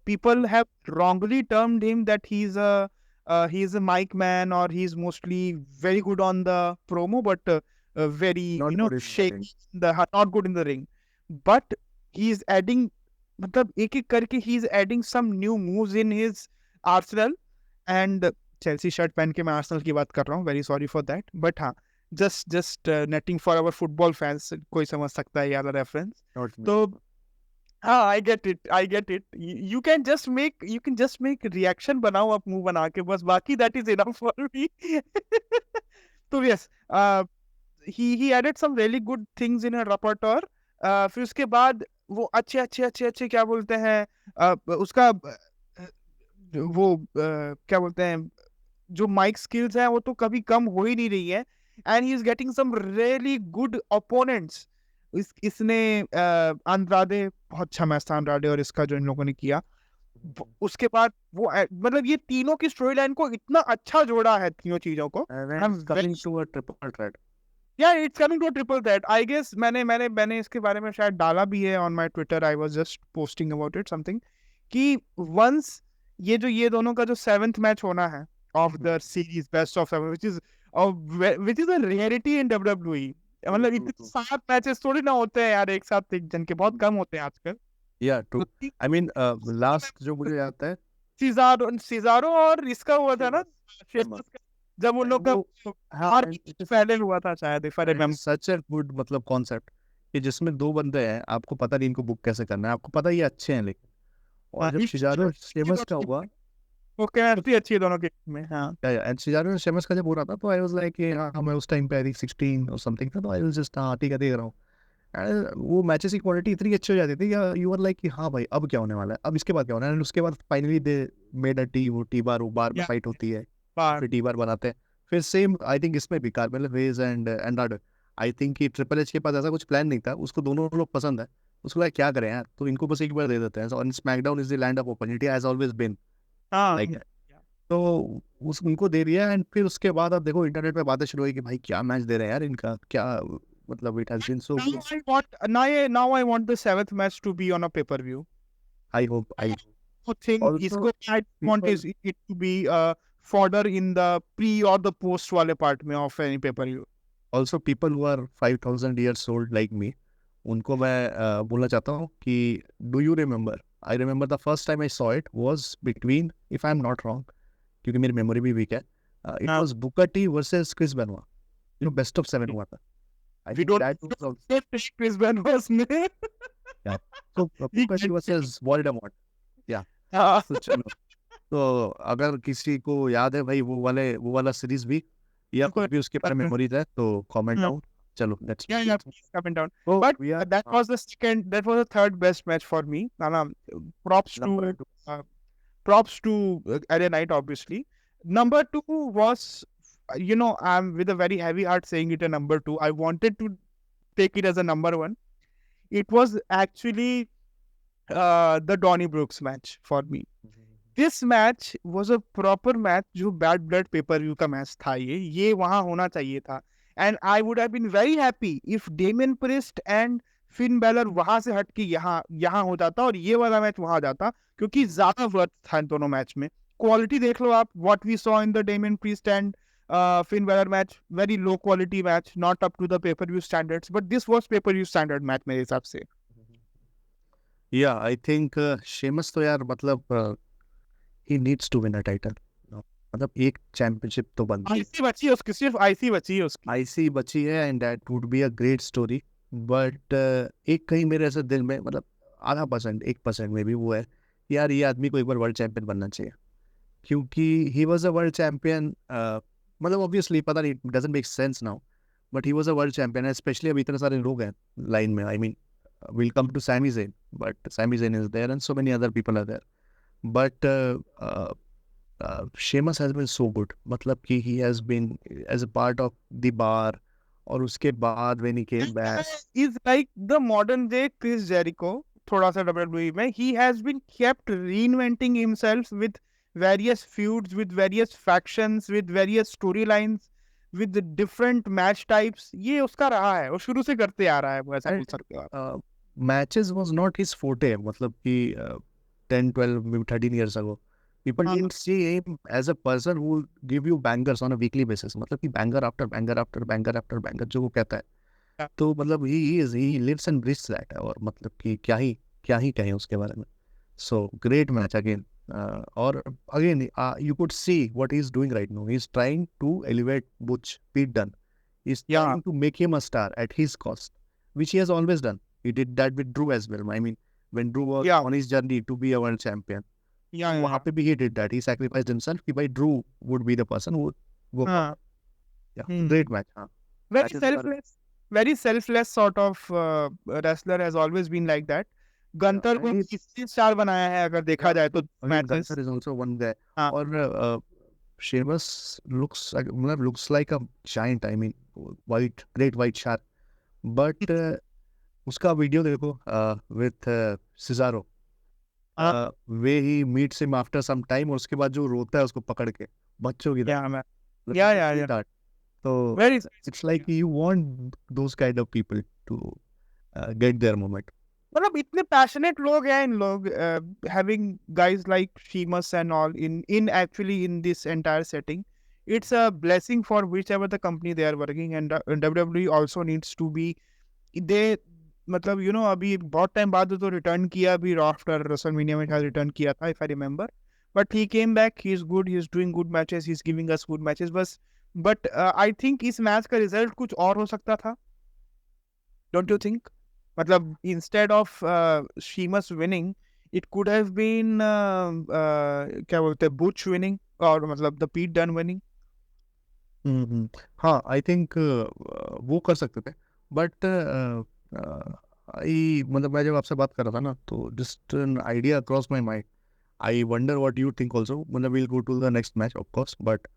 People have wrongly termed him that he's a mic man, or he's mostly very good on the promo, but very not shaky, not good in the ring। But he's adding, मतलब एक एक करके he's adding some new moves in his arsenal। And Chelsea shirt पहन के मैं Arsenal की बात कर रहा हूँ, very sorry for that, but हाँ just netting for our football fans, कोई समझ सकता है यार रेफरेंस। तो हाँ I get it। You can just make reaction बनाओ आप मुंह बना के, बस बाकी that is enough for me। तो yes, he added some really good things in her repertoire। फिर उसके बाद वो अच्छे क्या बोलते हैं उसका वो क्या बोलते हैं, जो माइक स्किल्स हैं वो तो कभी कम हो ही नहीं रही है, and he is getting some really good opponents. इसने अंद्रादे, बहुत अच्छा मैच था अंद्रादे और इसका जो इन लोगों ने किया। उसके बाद वो मतलब ये तीनों की स्टोरी लाइन को इतना अच्छा जोड़ा है, तीनों चीजों को। coming to a triple threat, Yeah, it's coming to a triple threat, I guess। मैंने इसके बारे में शायद डाला भी है on my Twitter, I was just posting about it something, कि once ये दोनों का जो 7th मैच होना है of the series best of 7, which is a rarity in WWE। मतलब इतने 7 मैचेस थोड़ी ना होते हैं यार एक साथ एक जन के, बहुत कम होते हैं आजकल। yeah true। I mean last जो मुझे याद है सीजारो और इसका हुआ था ना जब उन लोग का पहले हुआ था शायद, if I remember। such a good मतलब कॉन्सेप्ट कि जिसमें 2 बंदे हैं, आपको पता नहीं इनको बुक कैसे करना है, आपको पता ये अच्छे हैं लेकिन, और जब शिजारो शेमस का हुआ, वो केमिस्ट्री अच्छी है दोनों के में। हाँ एंड शिजारो शेमस का जब हो रहा था तो आई वाज लाइक हाँ मैं उस टाइम पे आई थिंक 16 और समथिंग था, तो आई वाज जस्ट हाँ ठीक है देख रहा हूँ। वो मैचेस की क्वालिटी इतनी अच्छी हो जाती थी या यू आर लाइक कि हाँ भाई अब क्या होने वाला है, अब इसके बाद क्या होना है, एंड उसके बाद finally they made a T bar, वो बार में फाइट होती है, फिर टी बार बनाते हैं, फिर सेम आई थिंक इसमें भी कार्मेलो hedge and Andrade, I think कि ट्रिपल एच के पास ऐसा कुछ प्लान नहीं था, उसको दोनों लोग पसंद है, उसको लगा क्या करें यार, तो इनको बस एक बार दे देते हैं, और SmackDown is the land of opportunity has always been हाँ लाइक दैट। तो उस उनको दे दिया, एंड फिर उसके बाद आप देखो इंटरनेट पे बातें शुरू हुई कि भाई क्या मैच दे रहे हैं यार इनका, क्या मतलब it has been so now good. I want the seventh match to be on a pay-per-view. I hope I I think also इसको I want is it to be fodder in the pre or the post वाले part में of any pay-per-view. Also people who are 5000 years old like me, उनको मैं बोलना चाहता हूँ कि do you remember, I remember the first time I saw it was between, if I am not wrong, क्योंकि मेरी मेमोरी भी वीक है, it Now was Booker T versus Chris Benoit, best of 7 हुआ था, I we think don't that was don't take Chris Benoit's name. या तो He Booker T can- versus Voldemort या। हाँ, तो चलो, तो अगर किसी को याद है भाई वो वाला सीरीज भी, या बिल्कुल। कुछ भी उसके बारे में मेमोरीज है तो कमेंट हाँ, डाउन। चलो let's yeah, please comment down. तो But we are that was the third best match for me. Nana, props to number 2। uh, props to LA Knight, obviously. Number two was, I'm with a very heavy heart saying it a number two. I wanted to take it as a number one. It was actually the Donny Brooks match for me. This match was a proper match जो Bad Blood pay per view का match था, ये वहां होना चाहिए था, and I would have been very happy if Damian Priest and Finn Balor वहां से हट के यहाँ हो जाता और ये वाला मैच वहां जाता, क्योंकि ज्यादा वर्थ था इन दोनों मैच में। क्वालिटी देख लो आप, what we saw in the Damian Priest and Finn Balor match, very low quality match, not up to the pay per view standards, but this was pay per view standard match मेरे हिसाब से। या I think Sheamus तो यार मतलब he needs to win a title, मतलब एक championship तो बनती है, आईसी बची है उसकी, सिर्फ आईसी बची है उसकी। आईसी बची है, and that would be a great story, but एक कहीं मेरे ऐसे दिल में मतलब आधा परसेंट 1% में भी वो है कि यार ये आदमी को एक बार वर्ल्ड चैंपियन बनना चाहिए, क्योंकि he was a world champion, मतलब ऑब्वियसली पता नहीं doesn't make sense now, but he was a world champion, specially अभी इतने सारे लोग हैं लाइन में, I mean we'll come to Sami Zayn, but Sami Zayn is there and so many other people are there, but Sheamus has been so good, मतलब कि he has been as a part of the bar, और उसके बाद when he came back Is like the modern day Chris Jericho, थोड़ा सा WWE में, he has been kept reinventing himself with various feuds, with various factions, with various storylines, with the different match types. ये उसका रहा है, वो शुरू से करते आ रहा है, वो ऐसा बोल सकते हो आप। matches was not his forte, मतलब कि 10 12 maybe 13 years ago people हाँ, didn't see him as a person who will give you bangers on a weekly basis, मतलब कि banger after banger after banger after banger जो वो कहता है, हाँ, तो मतलब he lives and breathes that, और मतलब कि क्या ही कहें उसके बारे में। So great match again, और again you could see what he's doing right now, he's trying to elevate Butch Pete Dunne, he's yeah, trying to make him a star at his cost, which he has always done. He did that with Drew as well, I mean when Drew was yeah, on his journey to be a world champion, yeah, वहाँ पे भी he did that, he sacrificed himself कि भाई Drew would be the person who would go for हाँ, yeah great match हाँ very matches were selfless, very selfless sort of wrestler, has always been like that. गंतर को and he किसने star बनाया है अगर देखा yeah जाए तो again matches. Gunther is also one guy, हाँ, और Sheamus looks like a giant, I mean white, great white shark, but उसका वीडियो देखो विथ सिजारो, हाँ, वे he meets him after some time, और उसके बाद जो रोता है उसको पकड़ के बच्चों की तरह, yeah, man, मतलब yeah, you yeah, see yeah, that, तो very it's like you want those kind of people to get their moment. मतलब इतने पैशनेट लोग हैं इन लोग, having guys like Sheamus and all in actually in this entire setting, it's a blessing for whichever the company they are working, and WWE also needs to be, they मतलब अभी बहुत time बाद तो return किया, अभी raw after WrestleMania में शायद return किया था if I remember, but he came back, he is good, he is doing good matches, he is giving us good matches बस। बट आई थिंक इस मैच का रिजल्ट कुछ और हो सकता था, डोंट यू थिंक? मतलब instead of Sheamus winning, it could have been क्या बोलते हैं, बुच विनिंग, और मतलब द पीट डन विनिंग। हाँ आई थिंक वो कर सकते थे, बट आई मतलब मैं जब आपसे बात कर रहा था ना, तो just an idea cross my mind, I wonder what you think also, मतलब we'll go to the next match of course, but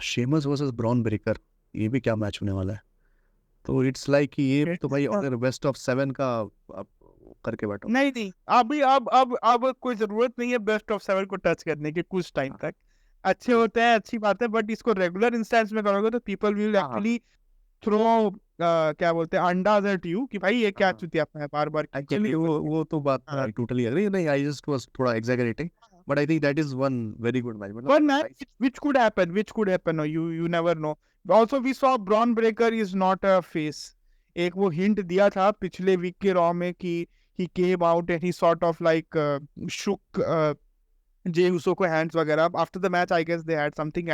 Sheamus versus Bron Breakker, ये भी क्या मैच होने वाला है। तो इट्स लाइक कि ये तो भाई अगर बेस्ट ऑफ 7 का आप करके बैठो। नहीं नहीं, अभी अब कोई जरूरत नहीं है बेस्ट ऑफ 7 को टच करने की कुछ टाइम तक। अच्छे होते हैं, अच्छी बात है, बट इसको रेगुलर इंस्टेंस में करोगे तो पीपल विल हाँ एक्चुअली थ्रो क्या बोलते हैं, अंडाज एट यू कि भाई ये क्या हाँ, चुतियापा है बार बार। एक्चुअली वो तो बात हाँ, आई टोटली एग्री, नहीं आई जस्ट वाज थोड़ा exaggerating, but I think that is one very good match, मतलब but अगर man, nice- which could happen, no, you never know. Also we saw Braun Breaker is not a face. एक वो hint दिया था पिछले week के raw में कि he came out and he sort of like shook Jey Uso को hands वगैरह. After the match I guess they had something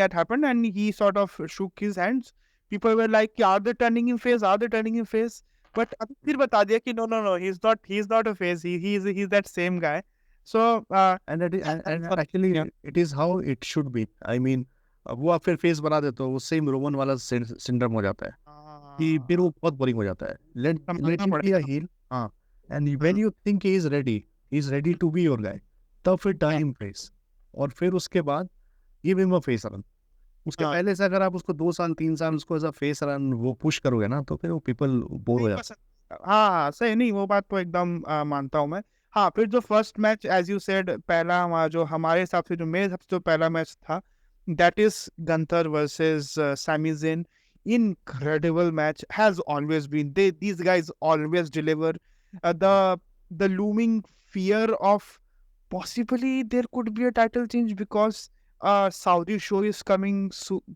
had happened and he sort of shook his hands. People were like, are they turning him face, are they turning him face? But अभी फिर बता दिया कि no, he's not a face, he's that same guy. So and that is, and for- actually yeah. it is how it should be, I mean वो आप फिर face बना देते हो, वो सेम रोमन वाला सिंड्रोम हो जाता है कि फिर वो बहुत बोरिंग हो जाता है। लेट समझना हिम बी अ पड़ेगा। हील, हाँ, and when you think he is ready to be your guy, तब फिर टाइम फेस, और फिर उसके बाद give him a face run. उसके हाँ, पहले से अगर आप उसको 2 साल 3 साल उसको एज अ फेस रन वो पुश करोगे ना, तो फिर वो पीपल बोर हो नहीं जाते पसंद। हाँ सही, नहीं वो बात तो एकदम मानता हूँ मैं। हाँ फिर जो first match as you said, पहला हमारा जो हमारे हिसाब से जो मेरे हिसाब से जो पहला मैच था, that is Gunther versus Sami Zayn. Incredible match, has always been. These guys always deliver. हैं। The looming fear of possibly there could be a title change because Saudi show is coming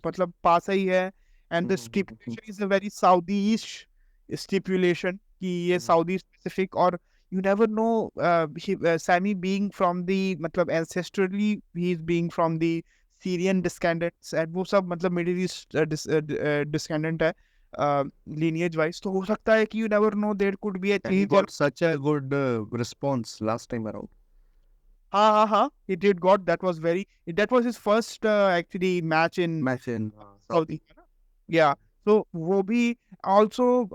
मतलब पास ही है, and the stipulation is a very Saudi-ish stipulation कि ये Saudi specific, और you never know Sammy being from the मतलब ancestrally he is being from the Syrian descendants and वो सब मतलब Middle East descendant है lineage wise, तो हो सकता है कि you never know there could be a And he change। got such a good response last time around. हाँ, he did got, that was his first actually match in Match in Saudi, yeah, so वो भी also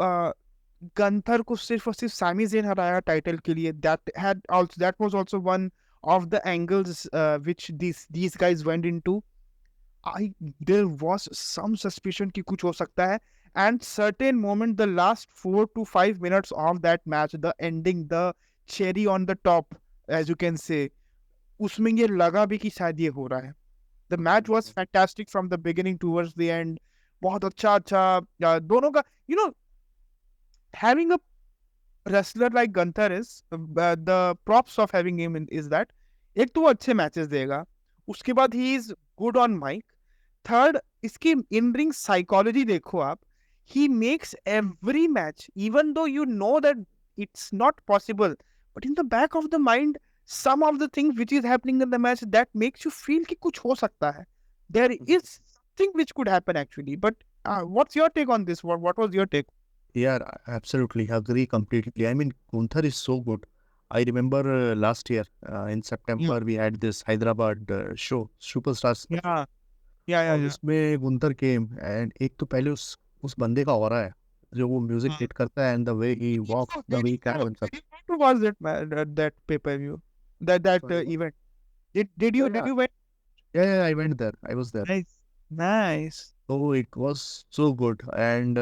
Gunther को सिर्फ और सिर्फ Sami Zayn हराया title के लिए, that was also one of the angles which these guys went into. There was some suspicion कि कुछ हो सकता है, and certain moment the last 4 to 5 minutes of that match, the ending, the cherry on the top as you can say, उसमें ये लगा भी कि शायद ये हो रहा है। The match was fantastic from the beginning towards the end. बहुत अच्छा दोनों का, having a wrestler like Gunther is the props of having him is that एक तो वो अच्छे मैचेस देगा, उसके बाद he is good on mic, third इसकी इन रिंग साइकोलॉजी देखो आप, he makes every match even though you know that it's not possible, but in the back of the mind some of the things which is happening in the match that makes you feel कि कुछ हो सकता है, there is something which could happen actually, but what's your take on this? What was your take? Yeah, absolutely. Agree completely. I mean, Gunther is so good. I remember last year in September we had this Hyderabad show, Superstars. Yeah, yeah, और yeah. उसमें गुंतर केम, and एक तो पहले उस बंदे का aura है, जो वो म्यूजिक हिट करता है, and the way he walks, the way he carries himself. How was that pay-per-view? That Sorry, what? event? Did you Yeah, did yeah, you went? yeah, I went there. I was there. Nice. So it was so good, and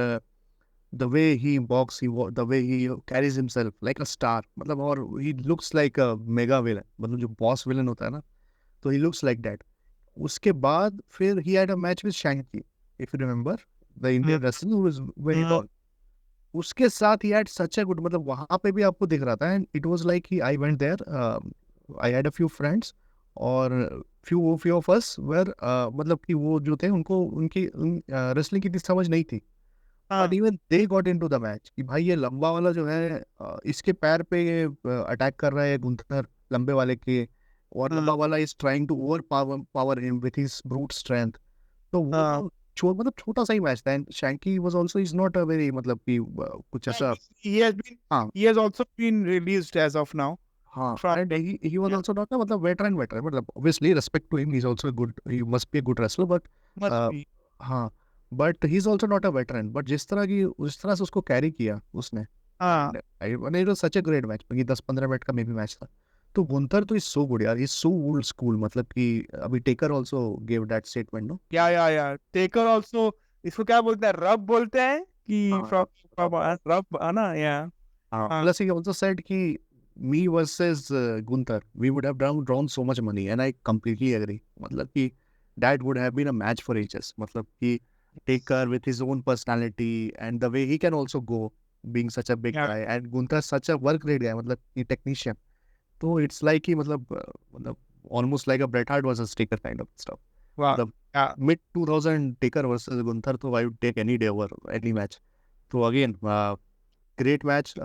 the way he walks, the way he carries himself like a star, मतलब, और he looks like a mega villain, मतलब जो boss villain होता है ना, तो he looks like that. उसके बाद फिर he had a match with Shanky, if you remember, the Indian wrestler who was very tall. उसके साथ he had such a good, मतलब वहाँ पे भी आपको दिख रहा था, and it was like I went there, I had a few friends, और few of us were मतलब कि वो जो थे उनको उनकी रेसलिंग की इतनी समझ नहीं थी, but even they got into the match कि भाई ये लंबा वाला जो है इसके पैर पे ये अटैक कर रहा है गुंथर लंबे वाले के, और लंबा वाला is trying to overpower him with his brute strength. तो वो मतलब छोटा सा ही मैच था, and Shanky was also is not a very, मतलब कि कुछ ऐसा, हाँ He has also been released as of now हाँ, from and he was also not, मतलब वेटरन, मतलब obviously respect to him, he is also good, he must be a good wrestler, but must be. हाँ, but he is also not a veteran, but जिस तरह से उसको कैरी किया उसने, हाँ it was such a great match, क्योंकि 10-15 मिनट का मे बी मैच था, तो गुंथर तो इज सो गुड यार, इज सो ओल्ड स्कूल, मतलब कि अभी Taker also give that statement, no? या टेकर ऑल्सो, इसको क्या बोलते हैं, रब बोलते हैं कि हाँ, फ्रॉम रब, है ना, या हाँ, हाँ plus he also said कि me versus Gunther, we would have drawn so much money, and I completely agree. मतलब कि that would have been a match for ages. मतलब कि Taker with his own personality and the way he can also go, being such a big या guy, and Gunther such a work rate guy, मतलब कि technician. तो it's like कि मतलब almost like a Bret Hart versus Taker kind of stuff. वाह मतलब या mid 2000 Taker versus Gunther, तो I would take any day over any match. तो again great match.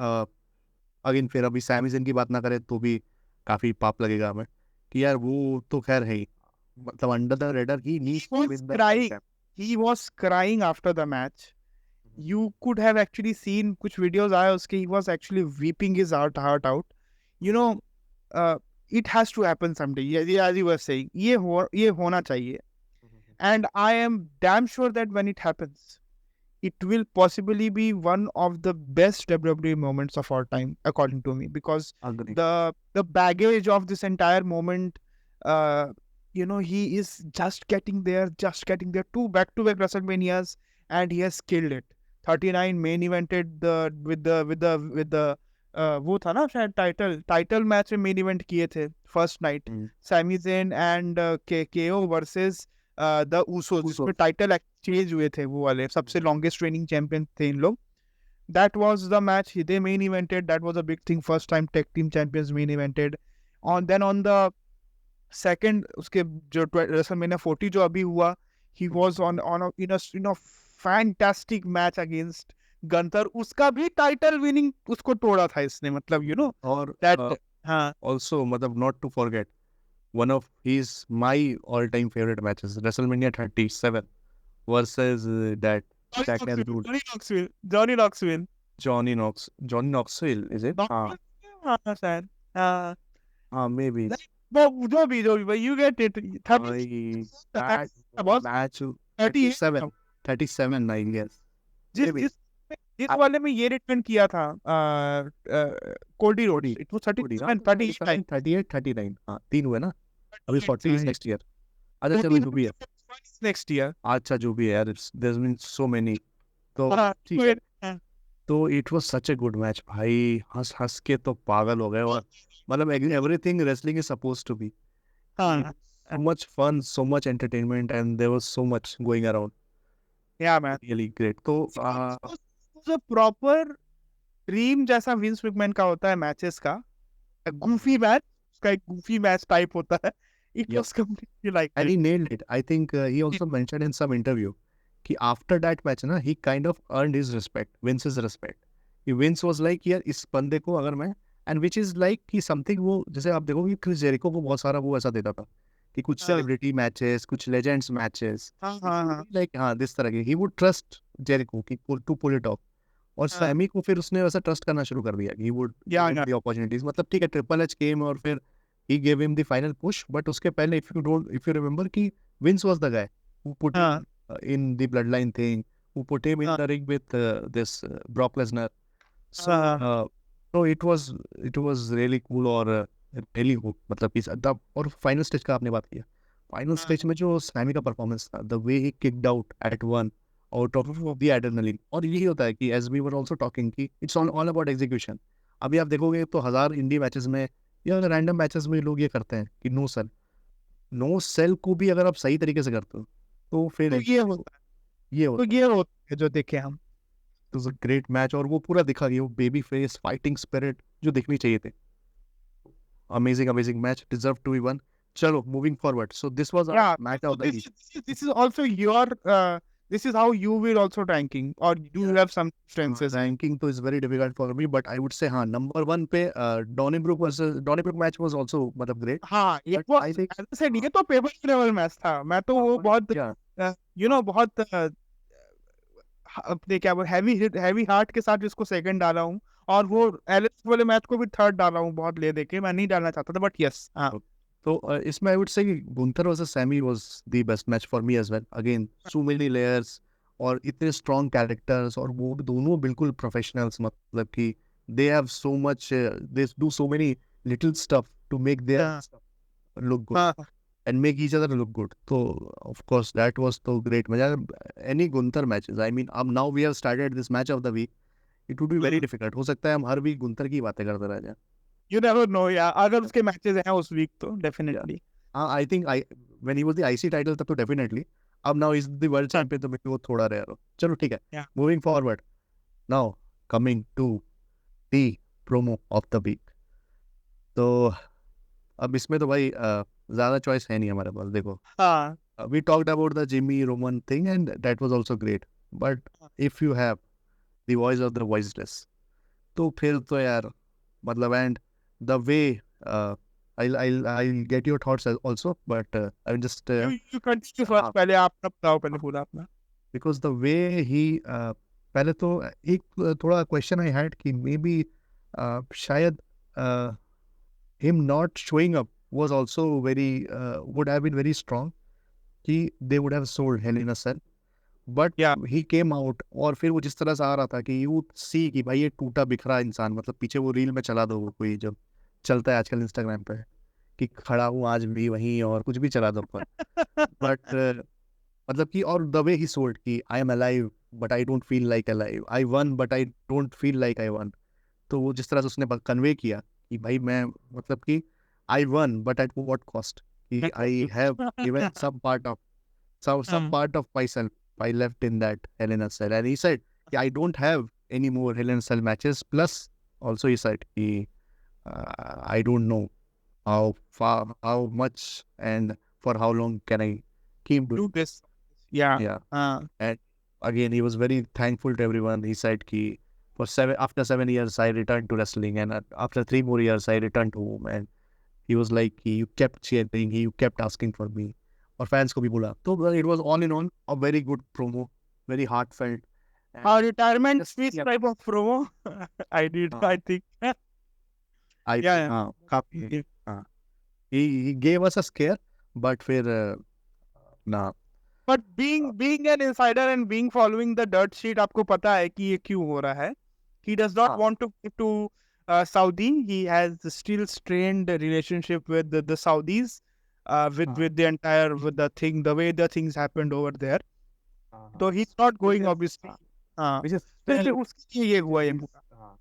अगेन फिर अभी सैमी ज़ेन की बात ना करें तो भी काफी पाप लगेगा हमें कि यार वो तो खैर है ही, मतलब under the radar he needs to was win the crying, time. he was crying after the match. You could have actually seen कुछ videos आए उसके, he was actually weeping his heart out. You know, uh, it has to happen someday. As you were saying, ये होना चाहिए. And I am damn sure that when it happens, it will possibly be one of the best WWE moments of our time, according to me, because agree. the baggage of this entire moment, uh, he is just getting there, two back-to-back WrestleManias, and he has killed it. 39 main evented the with the वो था ना शायद title match में main event किए थे first night, Sami Zayn and KO versus the Usos, जिसमें title exchange हुए थे, वो वाले सबसे लॉन्गेस्ट ट्रेनिंग चैंपियन थे इन लोग. That was the match they main evented. That was a big thing. First time tag team champions main evented. On the second, उसके जो WrestleMania 40 जो अभी हुआ, he was on a in a fantastic match against Gunther. उसका भी title winning उसको तोड़ा था इसने, मतलब और that हाँ also मतलब not to forget one of his my all time favorite matches, WrestleMania 37 versus that Jackass dude Johnny Knoxville. Johnny Knoxville, is it? हाँ, हाँ शायद, हाँ हाँ, maybe. जो भी भाई, you get it. 30 I that बहुत match 38 37 I guess. जिस Maybe. जिस जिस वाले में ये रिटर्न किया था Cody Rhodes, Cody, it was Cody ना, 37 39 38 39, हाँ 3 हुए ना, अभी 40 is 39 next year. अच्छा चलो जो भी है, नेक्स्ट ईयर. अच्छा जो भी है यार, there's been so many, तो हाँ ठीक है. तो it was such a good match भाई, हंस हंस के तो पागल हो गए. और मतलब everything wrestling is supposed to be. हाँ So much fun, so much entertainment, and there was so much going around. या मैन, Really great. तो प्रॉपर ड्रीम जैसा विंस मैकमैन का होता है मैचेस का, गूफी मैच, उसका एक गूफी मैच टाइप होता है. It yep, was completely like and that. he nailed it. I think he also mentioned in some interview कि after that match ना, he kind of earned his respect, Vince's respect. Vince was like यार इस बंदे को अगर मैं, and which is like कि something, वो जैसे आप देखोगे क्रिस जेरिको को बहुत सारा वो ऐसा देता था कि कुछ सेलिब्रिटी मैचेस, कुछ लेजेंड्स मैचेस, हाँ हाँ लाइक हाँ दिस तरह के, he would trust जेरिको कि to pull it off. और हाँ सैमी को फिर उसने वैसा ट्रस्ट करना शुरू कर दिया, he would या give him the opportunities. मतलब ठीक है, ट्रिपल एच केम और फिर he gave him the final push, but उसके पहले if you remember कि Vince was the guy who put हाँ him in the bloodline thing, who put him in हाँ the ring with this Brock Lesnar. So हाँ so it was really cool. और really good, मतलब कि और final stage का आपने बात किया, फाइनल स्टेज में जो सैमी का परफॉर्मेंस था, the way he kicked out at one out of the adrenaline. और यही होता है कि as we were also talking कि it's all about execution. अभी आप देखोगे तो 1000 इंडी मैचेस में या रैंडम मैचेस में लोग ये करते हैं कि नो सेल को भी अगर आप सही तरीके से करते हो तो फिर तो ये होता ये है, होता तो ये होता है जो देखे हम. है. तो ग्रेट मैच, और वो पूरा दिखा गया, वो बेबी फेस फाइटिंग स्पिरिट जो दिखनी चाहिए थे. Amazing match, deserve to be one. चलो moving forward, so this was Yeah, match so of the this is also your this is how you will also ranking, or do you have some differences? Ranking तो is very difficult for me, but I would say हाँ number 1 पे Donnybrook match was also मतलब great. हाँ, ये but वो I think as I said, ये तो paper level match था. मैं तो वो बहुत क्या बहुत अपने क्या हैवी हार्ट के साथ जिसको सेकंड डाला हूँ, और वो एलिस वाले मैच को भी थर्ड डाला हूँ बहुत ले देके. मैं नहीं डालना चाहता था, बट यस हाँ. तो इसमें I would say Gunther versus Sami was the best match for me as well. Again so many layers और इतने स्ट्रॉन्ग कैरेक्टर्स, और वो दोनों बिल्कुल प्रोफेशनल्स, मतलब कि दे have so much, they do so many little stuff to make their हाँ, stuff look good हाँ, and make each other look good. So of course that was so great. Any Gunther matches. I mean, now we have started this match of the week. It would be very difficult. हो सकता है हम हर week गुंतर की बातें करते रह जाएं. you never know यार, अगर उसके मैचेस हैं उस वीक तो definitely. I think when he was the IC title तब तो definitely. अब now he's the world champion तो मेरे को थोड़ा rare हो. चलो ठीक है. Yeah. Moving forward. Now coming to the promo of the week. तो अब इसमें तो भाई ज़्यादा choice है नहीं हमारे पास. देखो. हाँ, We talked about the Jimmy Roman thing and that was also great. But if you have the voice of the voiceless, तो फिर तो यार मतलब and the way I'll get your thoughts also, but I'll just you continue first. पहले आप बताओ, पहले पूरा अपना. because the way he पहले तो एक थोड़ा question I had कि maybe शायद him not showing up was also very would have been very strong कि they would have sold Hell in a Cell. But Yeah. he came out और फिर वो जिस तरह से आ रहा था कि you see कि भाई ये टूटा बिखरा इंसान, मतलब पीछे वो रील में चला दो, वो कोई जो चलता है आजकल इंस्टाग्राम पे कि खड़ा हूँ आज भी वहीं और कुछ भी चला दो पर बट मतलब कि और द वे ही सोल्ड कि I am alive but I don't feel like alive, I won but I don't feel like I one. तो वो जिस तरह से उसने कन्वे किया कि भाई मैं मतलब कि I won but at what cost, कि I have given some part of myself I left in that Hell in a Cell. And he said, I don't have any more Hell in a Cell matches. Plus, also he said, I don't know how much and for how long can I keep doing Do this. Yeah. Yeah. हाँ. And again, he was very thankful to everyone. He said, after 7 years, I returned to wrestling. And after 3 more years, I returned to home. And he was like, you kept cheering, you kept asking for me. और fans को भी बोला. तो it was all in all a very good promo, very heartfelt. A retirement speech type of promo. I did, I think. Yeah. काफी. He gave us a scare, but फिर ना. But being an insider and being following the dirt sheet, आपको पता है कि ये क्यों हो रहा है. He does not want to go to Saudi. He has still strained relationship with the Saudis. With the entire the way the things happened over there. So he's not going obviously. Which is उसके लिए ये हुआ ये पूरा.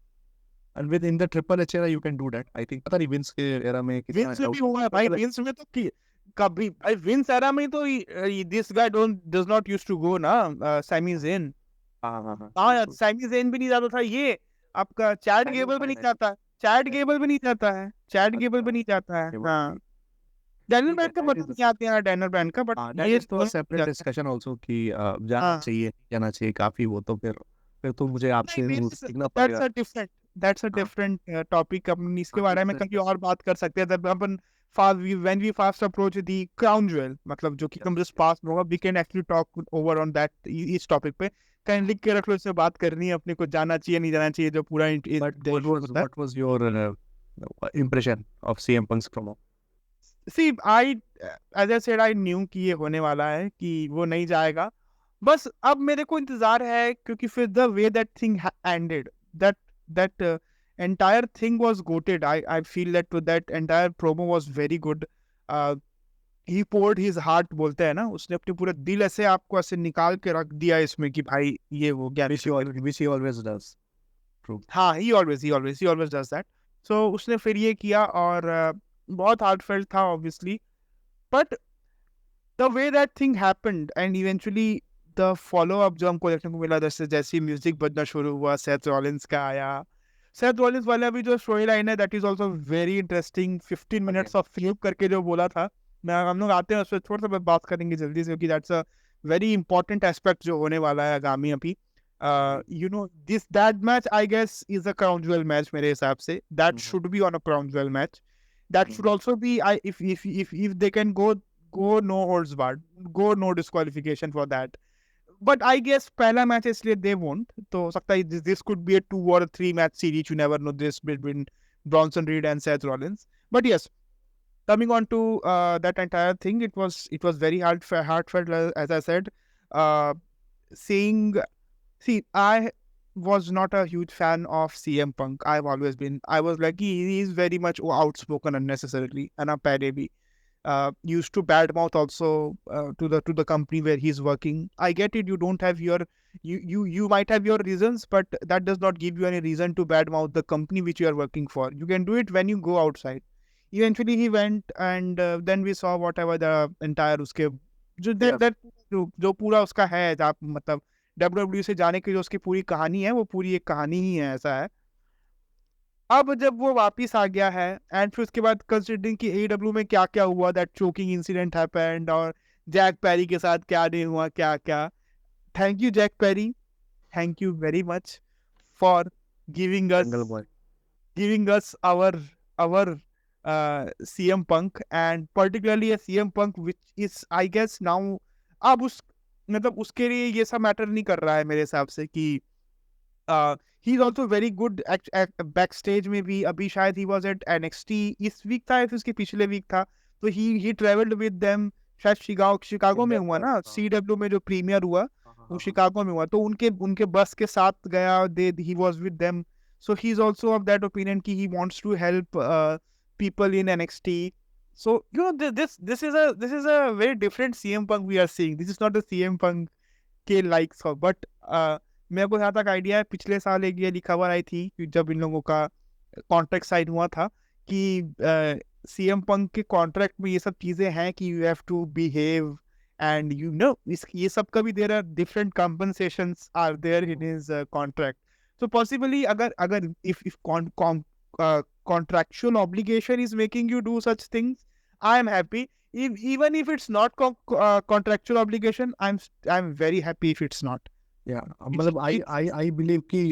And within the Triple H era, you can do that. I think पता नहीं Vince के era में कितना Vince में भी हुआ है भाई. Vince में तो कभी भाई Vince era में तो this guy does not used to go ना. Sami Zayn. हाँ यार, Sami Zayn भी नहीं जाता था. ये आपका Chad Gable भी नहीं जाता है. Chad Gable भी नहीं जाता है. Chad Gable भी नहीं जाता है. हाँ. डैनियल ब्रायन का पता नहीं आते हैं डैनियल ब्रायन का, बट ये तो सेपरेट डिस्कशन आल्सो कि जाना चाहिए जाना चाहिए काफी. वो तो फिर तो मुझे आपसे सीखना पड़ेगा. That's a different topic. अपन इसके बारे में कभी और बात कर सकते हैं जब अपन when we fast approach the crown jewel, मतलब जो कि हम just pass होगा, we can actually talk over on that इस टॉपिक पे. कहीं लिख के रख लो, इससे बात करनी है अपने को, जाना चाहिए नहीं जाना चाहिए जो पूरा. What was your impression of CM Punk's promo? See, as I said, I knew कि ये होने वाला है, कि वो नहीं जाएगा. बस अब मेरे को इंतजार है, क्योंकि फिर the way that thing ended, that entire thing was goated. I feel that entire promo was very good. He poured his heart, बोलते हैं ना, उसने अपने पूरे दिल ऐसे आपको ऐसे निकाल के रख दिया इसमें कि भाई ये वो क्या. Which he always does. True. हाँ, he always does that. So उसने फिर ये किया और बहुत heartfelt था obviously, but the way that thing happened and eventually the follow up जो हमको देखने को मिला, जैसे म्यूजिक बजना शुरू हुआ, सेथ रॉलिंस का आया. सेथ रॉलिंस वाला भी जो स्टोरी लाइन है, that is also very interesting. 15 minutes of flip करके जो बोला था, हम लोग आते हैं उस पर थोड़ा सा बात करेंगे जल्दी से, क्योंकि that's a very important aspect जो होने वाला है आगामी अभी. That match I guess is a crown jewel match मेरे हिसाब से. That should be on a crown jewel match. That should also be, if they can go no holds barred, go no disqualification for that. But I guess पहला match इसलिए they won't. तो सकता है this could be a 2 or 3 match series. You never know this between Bronson Reed and Seth Rollins. But yes, coming on to that entire thing, it was very heartfelt, as I said. See, was not a huge fan of CM Punk. I've always been. I was like, he is very much outspoken unnecessarily, and a pere bhi. Used to badmouth also to the company where he's working. I get it. You don't have your you might have your reasons, but that does not give you any reason to badmouth the company which you are working for. You can do it when you go outside. Eventually, he went, and then we saw whatever the entire उसके Yeah. जो पूरा उसका है, आप मतलब WWE से जाने की जो उसकी पूरी कहानी है, वो पूरी एक कहानी ही है, ऐसा है। अब जब वो वापिस आ गया है, एंड फिर उसके बाद कंसिडरिंग कि AEW में क्या क्या हुआ, दैट चोकिंग इंसिडेंट हैपेंड, और जैक पेरी के साथ क्या नहीं हुआ, क्या क्या। Thank you Jack Perry, thank you very much for giving Jungle Boy. our CM Punk, and particularly a CM Punk which is I guess now, अब उस मतलब उसके लिए ये सब मैटर नहीं कर रहा है मेरे हिसाब से कि ही is also very good back stage में भी। अभी शायद ही वॉज एट NXT इस वीक था या फिर उसके पिछले वीक था, तो ही ट्रेवल्ड विद देम। शायद शिकागो में हुआ ना, CW में जो प्रीमियर हुआ वो शिकागो में हुआ, तो उनके उनके बस के साथ गया, they he was with them. So he is also of that opinion कि he wants to help people in NXT. So this is a very different CM Punk we are seeing. This is not the CM Punk के likes of, but मेरे को जहाँ तक idea है, पिछले साल एक ये खबर आई थी कि जब इन लोगों का कॉन्ट्रैक्ट साइन हुआ था कि CM Punk के कॉन्ट्रैक्ट में ये सब चीजें हैं कि you have to behave, and ये सब का भी there are different compensations are there in his contract. So possibly अगर if contractual obligation is making you do such things, I am happy. Even if it's not contractual obligation, I'm very happy if it's not. Yeah, मतलब I believe कि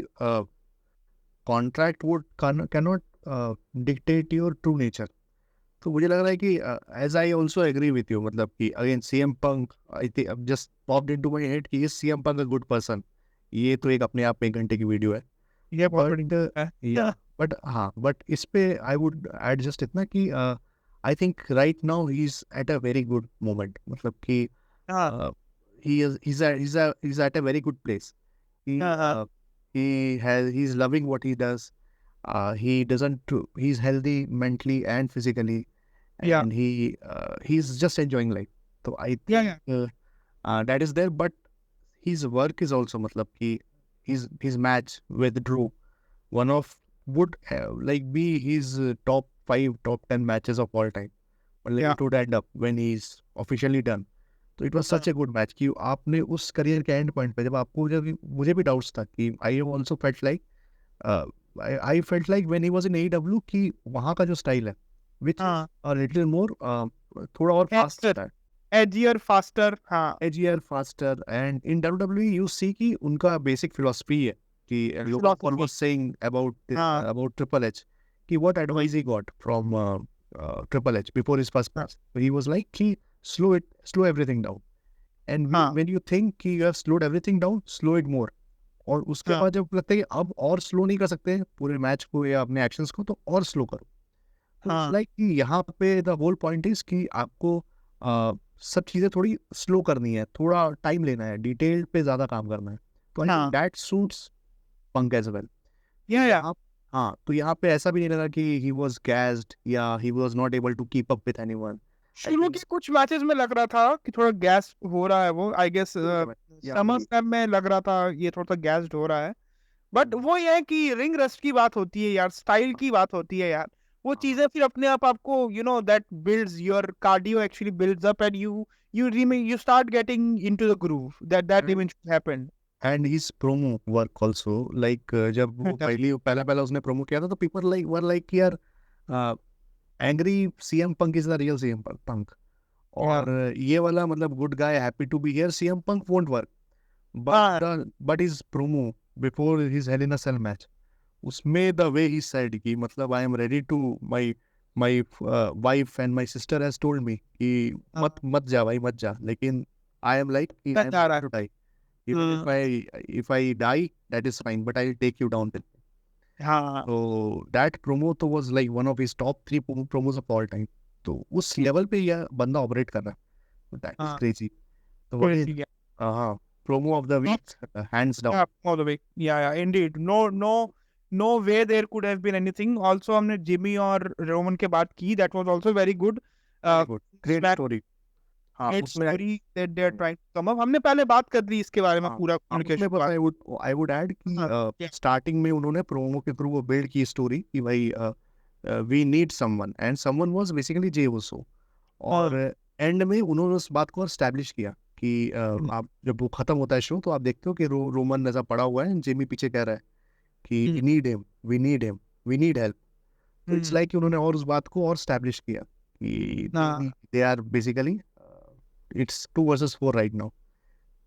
contract would cannot dictate your true nature. तो मुझे लग रहा है कि as I also agree with you, मतलब कि again CM Punk, I think just popped into my head कि is CM Punk a good person? ये तो एक अपने आप में 1 घंटे की वीडियो है। ये बहुत बड़ी Yeah, but हाँ, but इस पे I would add just इतना कि I think right now he's at a very good moment. मतलब कि he's at a very good place. He's loving what he does. He's healthy mentally and physically, Yeah. and he's just enjoying life. So I Yeah, think that is there, but his work is also मतलब कि his match with Drew, one of would like be his top 5, top 10 matches of all time. Like Yeah. it would end up when he's officially done. तो it was such a good match कि आपने उस career के and point पे जब आपको जब मुझे भी डाउट्स था कि I also felt like I felt like when he was in AEW कि वहाँ का जो स्टाइल है विच अ लिटिल मोर थोड़ा और फास्ट है, edgier, faster. हाँ, edgier faster, and in WWE you see कि उनका बेसिक फिलॉसफी है कि Logan was saying about triple H कि what advice he got from Triple H before his first match. So he was like कि slow everything down. And when you think कि you have slowed everything down, slow it more. और उसके बाद जब लगता है कि अब और स्लो नहीं कर सकते पूरे मैच को या अपने एक्शंस को, तो और स्लो करो। तो लाइक कि यहाँ पे द होल पॉइंट इज कि आपको सब चीजें थोड़ी स्लो करनी है, थोड़ा टाइम लेना है, डिटेल पे ज्यादा काम करना है। तो I think that suits Punk as well. हाँ, तो यहाँ पे ऐसा भी नहीं लगा कि he was gassed या he was not able to keep up with anyone. शुरू के कुछ मैचेस में लग रहा था कि थोड़ा गैस हो रहा है वो, आई गेस समर स्लैम में लग रहा था ये थोड़ा गैस्ड हो रहा है। बट वो ये है कि रिंग रस्ट की बात होती है यार, स्टाइल की बात होती है यार, वो चीजें फिर अपने आप आपको that builds your cardio, actually builds up, and you start getting into the groove that eventually happened. And his promo work also, like जब वो पहला उसने promo किया था तो people were like यार angry CM Punk is the real CM Punk, और ये वाला मतलब good guy happy to be here CM Punk won't work, but his promo before his Hell in a Cell match, उसमें the way he said कि मतलब I am ready to my wife and my sister has told me कि मत जा भाई मत जा, लेकिन I am like I am ready to die. Even if I die, that is fine, but I'll take you down with me. So that promo तो was like one of his top 3 promos of all time. तो उस level पे यह बंदा operate कर रहा है, that is crazy. तो हाँ, promo of the week, hands down. Yeah, all the way. Yeah, indeed. No way there could have been anything. Also, हमने जिमी और रोमन के बात की. That was also very good. Very good. Great Smack story. हाँ great उसमें story that they are trying to come up. हमने पहले बात कर ली इसके बारे में हाँ पूरा हाँ, उसमें communication बस बात. आई वुड ऐड कि हाँ, yeah. स्टार्टिंग में उन्होंने प्रोमो के थ्रू वो बिल्ड की स्टोरी कि भाई we need someone and someone was basically Jey Uso, और एंड में उन्होंने उस बात को एस्टैब्लिश किया कि आप जब वो खत्म होता है शो तो आप देखते हो कि रोमन ऐसा पड़ा हुआ है, जेमी पीछे कह रहा है कि we need him, we need him, we need help. तो इट्स लाइक उन्होंने और उस बात को और एस्टैब्लिश किया कि they are basically it's 2 versus 4 right now.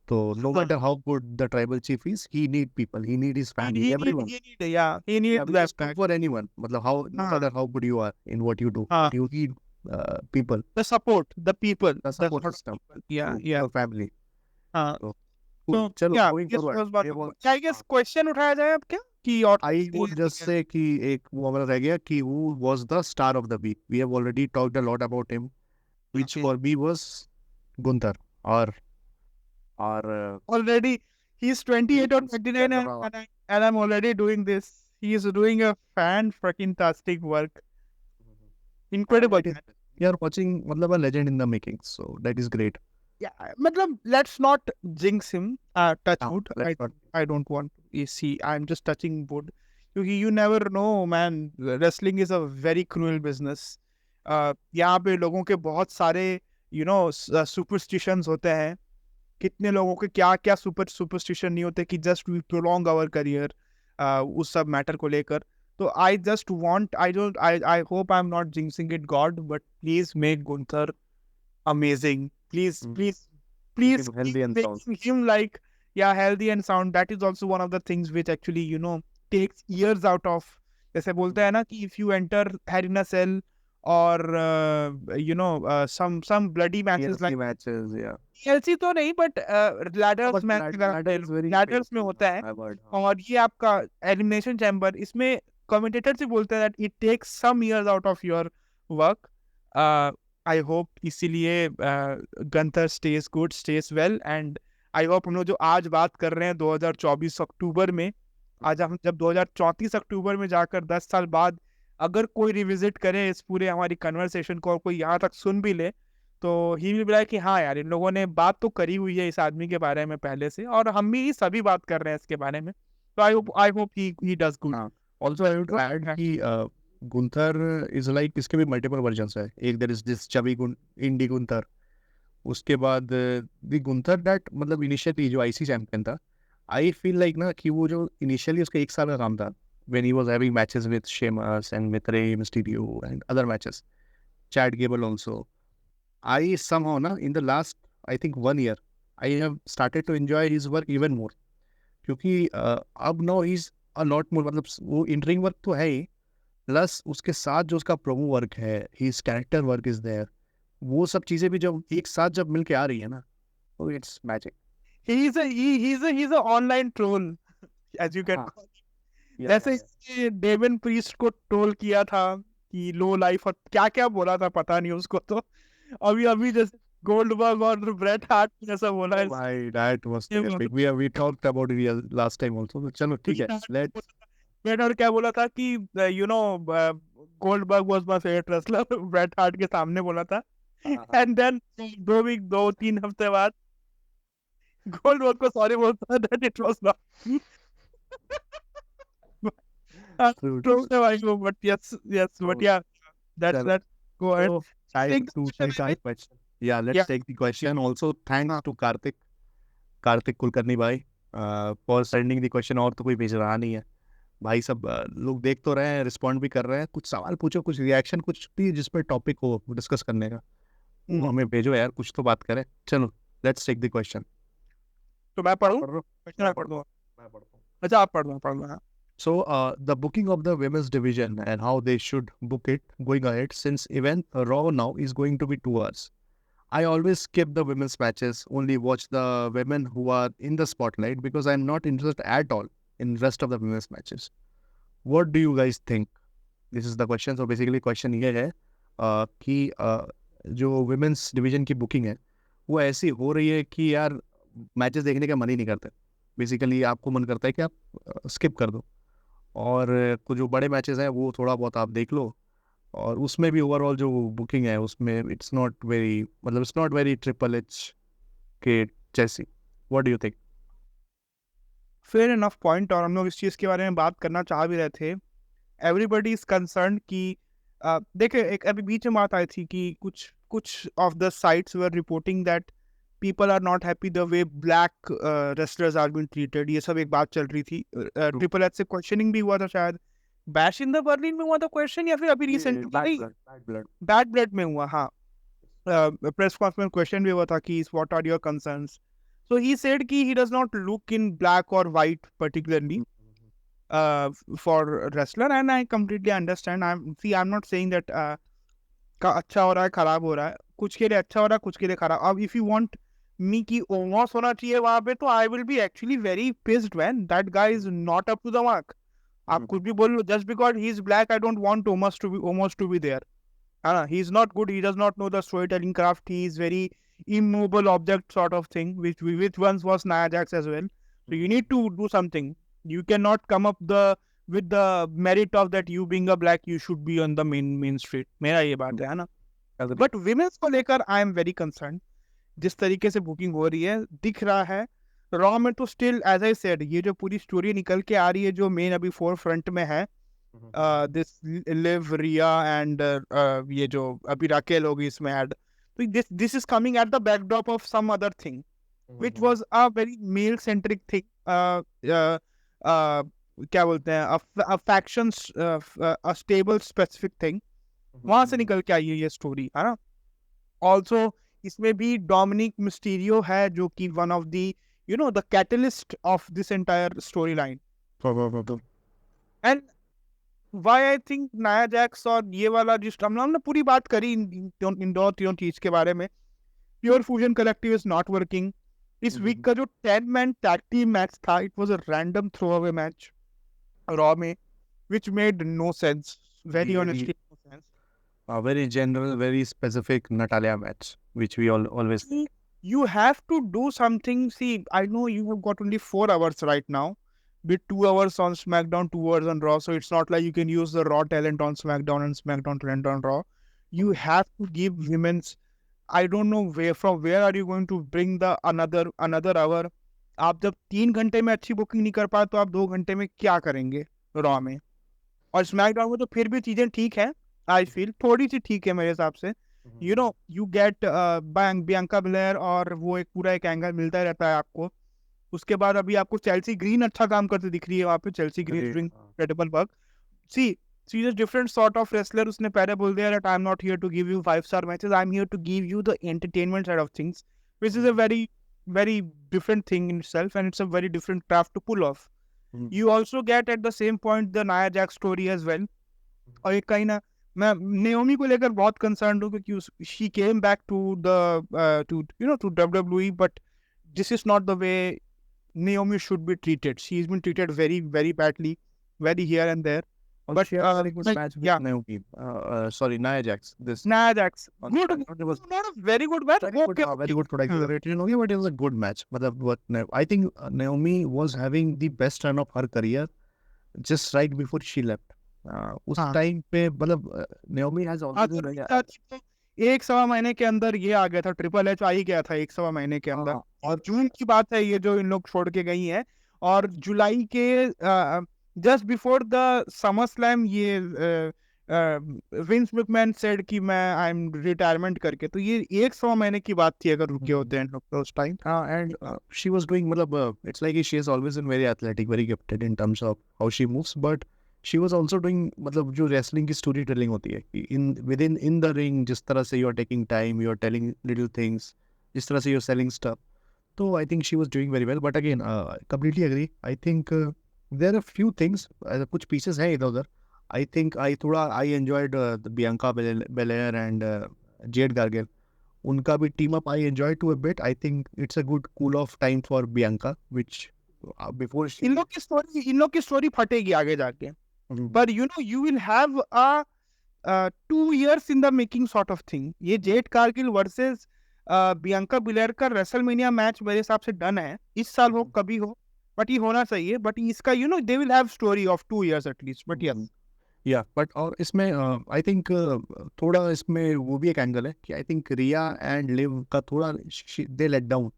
So no matter how good the tribal chief is, he need people, he need his family, everyone. He need That's that. for anyone. मतलब how no matter how good you are in what you do, you need people, The support, the people, the support the system, Yeah, your family. हाँ. So, So चलो yeah, going this forward. was what. I guess question उठाया जाए अब क्या कि और I would just say कि एक वो हमारा रह गया कि who was the star of the week. We have already talked a lot about him, which for me was Gunther. Or already he's 28 or 29 and I'm already doing this. He is doing a fan-freaking-tastic work. Incredible. we are watching मतलब a legend in the making, so that is great. Yeah, मतलब let's not jinx him. Touch wood. let's not. I don't want to see. I'm just touching wood. क्योंकि you never know, man. Wrestling is a very cruel business. यहाँ पे लोगों के बहुत सारे superstitions होते हैं. कितने लोगों के क्या क्या सुपरस्टिशन नहीं होते कि just we prolong our career उस सब मैटर को लेकर. तो I just want I hope I am not jinxing it god, but please make Gunther amazing. Please healthy and sound. making him like healthy and sound. That is also one of the things which actually takes years out of. जैसे बोलते हैं ना कि if you enter Hell in a Cell or some bloody matches like matches, yeah. TLC तो नहीं but ladders में होता है. और ये आपका एलिमिनेशन चैम्बर, इसमें कमेंटेटर से बोलते हैं that it takes some years out of your work. I hope इसीलिए Gunther stays good, stays well, and I hope हम लोग जो आज बात कर रहे हैं 2024 अक्टूबर में, आज हम जब 2034 अक्टूबर में जाकर 10 साल बाद अगर कोई रिविजिट करे इस पूरे हमारी कन्वर्सेशन को और कोई यहाँ तक सुन भी ले तो ही विल बी लाइक कि हाँ यार इन लोगों ने बात तो करी हुई है इस आदमी के बारे में पहले से और हम भी सभी बात कर रहे हैं इसके बारे में. तो I hope he does good. Also I would add कि गुंथर इज लाइक इसके भी मल्टीपल वर्जन्स है. एक there is this chubby indie Gunther, उसके बाद द गुंथर दैट मतलब इनिशियली जो आईसी चैंपियन था, आई फील लाइक ना कि वो जो इनिशियली उसका 1 साल का काम था when he was having matches with Sheamus and with Rey Mysterio and other matches, Chad Gable also. I somehow na in the last I think 1 year I have started to enjoy his work even more, क्योंकि अब now he's a lot more, मतलब वो in ring work तो है ही, plus उसके साथ जो उसका प्रोमो वर्क है, his character work is there, वो सब चीजें भी जब एक साथ जब मिलके आ रही है ना, तो it's magic. He's a online troll as you can call. जैसे डेविन प्रीस्ट को ट्रोल किया था कि लो लाइफ और क्या क्या बोला था पता नहीं उसको, तो अभी जैसे गोल्डबर्ग और ब्रेट हार्ट जैसा बोला है भाई. That was epic. We talked about it last time also. तो चलो ठीक है, let's. ब्रेट हार्ट क्या बोला था कि Goldberg was my favourite wrestler, Bret Hart के सामने बोला था. एंड देन 2-3 हफ्ते बाद गोल्डबर्ग को सॉरी बोलता that it was not but yes, but yeah, that's go ahead. Let's take the question. Also thanks to Kartik Kulkarni भाई for sending the question. और तो कोई भेज रहा नहीं है भाई, सब लोग देख तो रहे हैं, रिस्पॉन्ड भी कर रहे हैं. कुछ सवाल पूछो, कुछ रिएक्शन, कुछ भी जिस पर टॉपिक हो डिस्कस करने का, वो हमें भेजो यार, कुछ तो बात करें. चलो लेट्स टेक द क्वेश्चन. तो मैं पढ़ूं क्वेश्चन? पढ़ दूंगा. अच्छा आप पढ़ दो. So the booking of the women's division and how they should book it going ahead, since event Raw now is going to be 2 hours. I always skip the women's matches, only watch the women who are in the spotlight because I'm not interested at all in rest of the women's matches. What do you guys think? This is the question. So basically question ये है कि जो women's division की booking है वो ऐसी हो रही है कि यार मैचेस देखने का मन ही नहीं करता। बेसिकली आपको मन करता है कि आप स्किप कर दो, और कुछ जो बड़े मैचेस हैं वो थोड़ा बहुत आप देख लो, और उसमें भी ओवरऑल जो बुकिंग है उसमें इट्स नॉट वेरी, मतलब it's not very triple H के जैसी। What do you think? Fair enough point, और हम लोग इस चीज़ के बारे में बात करना चाह भी रहे थे। एवरीबडी इज कंसर्न कि देखिए, एक अभी बीच में बात आई थी कि कुछ कुछ of the sites were reporting that people are not happy the way black wrestlers are been treated. ये सब एक बात चल रही थी। ट्रिपल एच से क्वेश्चनिंग भी हुआ था शायद, बैश इन द बर्लिन में हुआ था क्वेश्चन, या फिर अभी रिसेंटली बैड ब्लड में हुआ। हाँ, प्रेस कॉन्फ्रेंस क्वेश्चन भी हुआ था कि what are your concerns. So he said कि he does not look in black or white particularly for wrestler, and I completely understand. I'm not saying that का अच्छा हो रहा है खराब हो रहा है, कुछ के लिए अच्छा हो रहा है कुछ के लिए खराब। अब if you want me कि ओमोस होना चाहिए वहां पे, तो I will be actually very pissed when that guy is not up to the mark. आप कुछ भी बोल लो, just because he is black I don't want Omos to be there. He is not good. He does not know the storytelling craft. He is very immovable object sort of thing, which once was Nia Jax as well. So you need to do something. You cannot come up with the merit of that you being a black, you should be on the main street. मेरा ये बात है ना. But women's को लेकर I am very concerned. जिस तरीके से बुकिंग हो रही है, दिख रहा है रॉ में तो स्टिल एज आई सेड, ये जो पूरी स्टोरी निकल के आ रही है जो मेन अभी फोर फ्रंट में है, दिस लिव रिया एंड ये जो अभी राकेल होगी इसमें ऐड, तो this is coming at the backdrop of some other thing which was a very male centric thing, क्या बोलते हैं, a factions, a stable specific thing, वहां से निकल के आई है ये स्टोरी, है ना. ऑल्सो इसमें भी डोमिनिक मिस्टीरियो है जो कि one of the the catalyst of this entire story line. And why I think Nia Jax और ये वाला जिस हमने पूरी बात करी इन दो तीनों चीज के बारे में, Pure Fusion Collective is not working. इस वीक का जो 10 मैन टैग टीम मैच था, it was a random throw away match Raw में, which made no sense, very honestly no sense. A very general, very specific Natalia match, which we always think. You have to do something. See, I know you have got only 4 hours right now, with 2 hours on SmackDown, 2 hours on Raw, so it's not like you can use the Raw talent on SmackDown and SmackDown talent on Raw. You have to give women's, I don't know where are you going to bring the another hour. आप जब 3 घंटे में अच्छी booking नहीं कर पाए तो आप 2 घंटे में क्या करेंगे रॉ में. और स्मैकडाउन में तो फिर भी चीजें ठीक है, आई फील थोड़ी सी ठीक है मेरे हिसाब से. यू गेट बियांका ब्लेयर, और वो एक पूरा एक एंगल मिलता ही रहता है आपको. उसके बाद अभी आपको चेल्सी ग्रीन अच्छा काम करते दिख रही है वहाँ पे. Chelsea Green doing incredible work. She is a different sort of wrestler. उसने पहले बोल दिया that I am not here to give you 5-star matches, I am here to give you the entertainment side of things, which is a very different thing in itself, and it's a very different craft to pull off. You also get at the same point the Nia Jax story as well. और एक कहीं ना, मैं Naomi को लेकर बहुत concern हूँ क्योंकि she came back to the to WWE, but this is not the way Naomi should be treated. She's been treated very very badly, very here and there. But she had a good match with Naomi. Sorry, Nia Jax. This Nia Jax, good, it was not a very good match. very good product. But it was a good match. But what I think Naomi was having the best run of her career just right before she left. उस time पे मतलब Naomi has always एक सवा महीने के अंदर ये आ गया था, ट्रिपल एच आ ही गया था एक सवा महीने के अंदर. और जून की बात है ये जो इन लोग छोड़ के गई है, और जुलाई के just before the summer slam ये विंस मैकमैन सेड कि मैं आई एम रिटायरमेंट करके, तो ये एक सवा महीने की बात थी अगर रुके होते हैं लोग तो उस time. and she was doing मतलब it's like she has always been very athletic, very gifted in terms of how she moves, but she was also doing मतलब जो wrestling की story telling होती है कि in the ring, जिस तरह से you are taking time, you are telling little things, जिस तरह से you are selling stuff. So I think she was doing very well, but again completely agree. I think there are a few things, कुछ pieces हैं इधर उधर. I think I enjoyed the Bianca Belair and Jade Gargano. उनका भी team up I enjoyed to a bit. I think it's a good cool off time for Bianca, which before she... इन लोग की story फटेगी आगे जाके. But you will have a 2 years in the making sort of thing. ये Jade Cargill versus Bianca बिलेर का WrestleMania match मेरे हिसाब से डन है, इस साल हो कभी हो, बट ये होना चाहिए, बट इसका they will have story of 2 years at least, but yes. या बट और इसमें आई थिंक थोड़ा इसमें वो भी एक एंगल है कि I think Rhea and Liv का थोड़ा they let down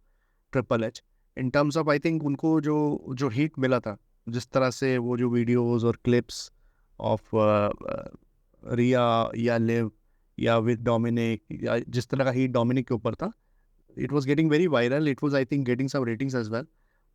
triple H in terms of I think उनको जो हिट मिला था, जिस तरह से वो जो वीडियोस और क्लिप्स ऑफ रिया या लिव या विद डोमिनिक, या जिस तरह का हिट डोमिनिक के ऊपर था, it was getting very viral, it was I think getting some ratings as well,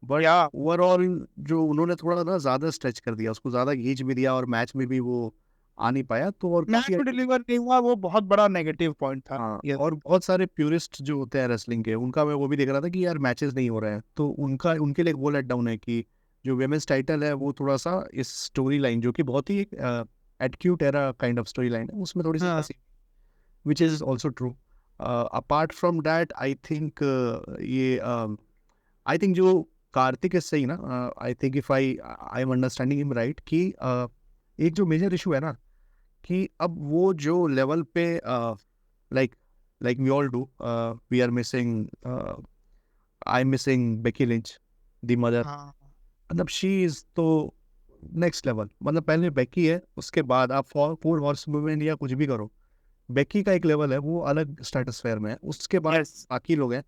but या ओवरऑल जो उन्होंने थोड़ा ना ज़्यादा स्ट्रेच कर दिया, उसको ज़्यादा खींच भी दिया और मैच में भी वो आ नहीं पाया, तो और मैच काफ़ी में डिलीवर नहीं हुआ, वो बहुत बड़ा नेगेटिव पॉइंट था। हाँ, यस। और बहुत सारे प्यूरिस्ट जो होते हैं रेसलिंग के, उनका मैं वो भी देख रहा था कि यार मैचेस नहीं हो रहे हैं, तो उनका उनके लिए एक वो लेट डाउन है कि जो वेमेंस टाइटल है वो थोड़ा सा इस स्टोरी लाइन जो कि बहुत ही एटक्यूट era kind of story line है, उसमें थोड़ी सी हाँ फंसी, which is also true. Apart from that I think ये आई थिंक जो कार्तिक इज सही ना, I think if I am understanding him right कि एक जो मेजर इशू है ना कि अब वो जो लेवल पे like like we all do, we are missing, I am missing Becky Lynch the mother, हाँ मतलब शी इज तो नेक्स्ट लेवल, मतलब पहले बेकी है, उसके बाद आप फोर हॉर्स वुमेन या कुछ भी करो, बेकी का एक लेवल है, वो अलग स्ट्रेटोस्फेयर में है, उसके बाद यस। बाकी लोग हैं।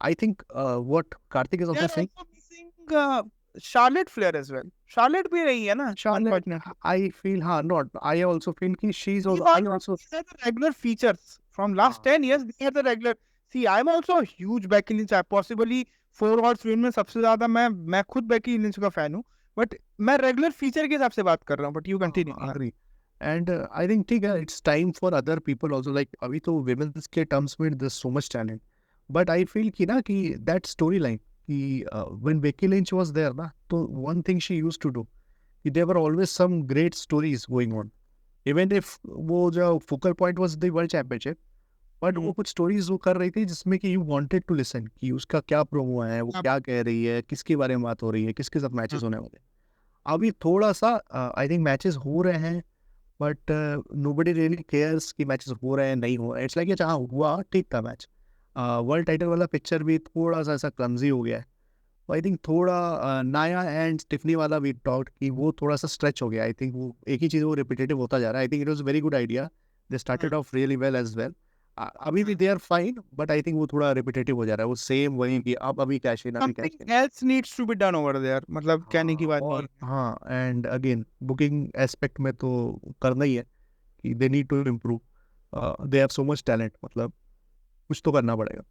I think what Karthik is they also are saying, also missing Charlotte Flair as well, Charlotte भी रही है ना शार्लेट, अनफॉर्चुनेटली। आई फील, हाँ, नॉट, आई आल्सो फील कि she is, These I are also, these are the regular features from last 10 years. These are the regular. See, I'm also a huge Becky Lynch. Possibly 4 horse win में सबसे ज्यादा मैं खुद Becky Lynch का fan हूँ, but मैं regular feature के हिसाब से बात कर रहा हूँ, but you continue. agree. And I think ठीक है, it's time for other people also, like अभी तो women's के terms में there's so much talent, but I feel कि ना कि that storyline कि when Becky Lynch was there ना, तो one thing she used to do कि there were always some great stories going on, even if वो जो focal point was the world championship, but वो कुछ stories वो कर रही थी जिसमें कि you wanted to listen कि उसका क्या प्रोमो है, वो क्या कह रही है, किसके बारे में बात हो रही है, किसके साथ मैचेस होने वाले हैं। अभी थोड़ा सा आई थिंक मैचेस हो रहे हैं, बट नोबडी रियली केयर्स कि मैचेस हो रहे हैं नहीं हो रहे हैं, इट्स लाइक हाँ हुआ ठीक था मैच, वर्ल्ड टाइटल वाला पिक्चर भी थोड़ा सा ऐसा क्लमजी हो गया है, तो आई थिंक थोड़ा नाया एंड स्टिफनी वाला वी टॉक्ड कि वो थोड़ा सा स्ट्रेच हो गया, आई थिंक वो एक ही चीज़ वो रिपीटेटिव होता जा रहा है, I think it was very good idea, they started off really well as well, अभी भी they are fine, but I think वो थोड़ा रिपीटेटिव हो जा रहा है, वो सेम वही कि अब अभी कैश इन, अभी cash something in. Else needs to be done over there, मतलब कहने की हाँ, बात नहीं और है। हाँ, एंड अगेन बुकिंग एस्पेक्ट में तो करना ही है कि they need to improve, they have so much talent, मतलब कुछ तो करना पड़ेगा।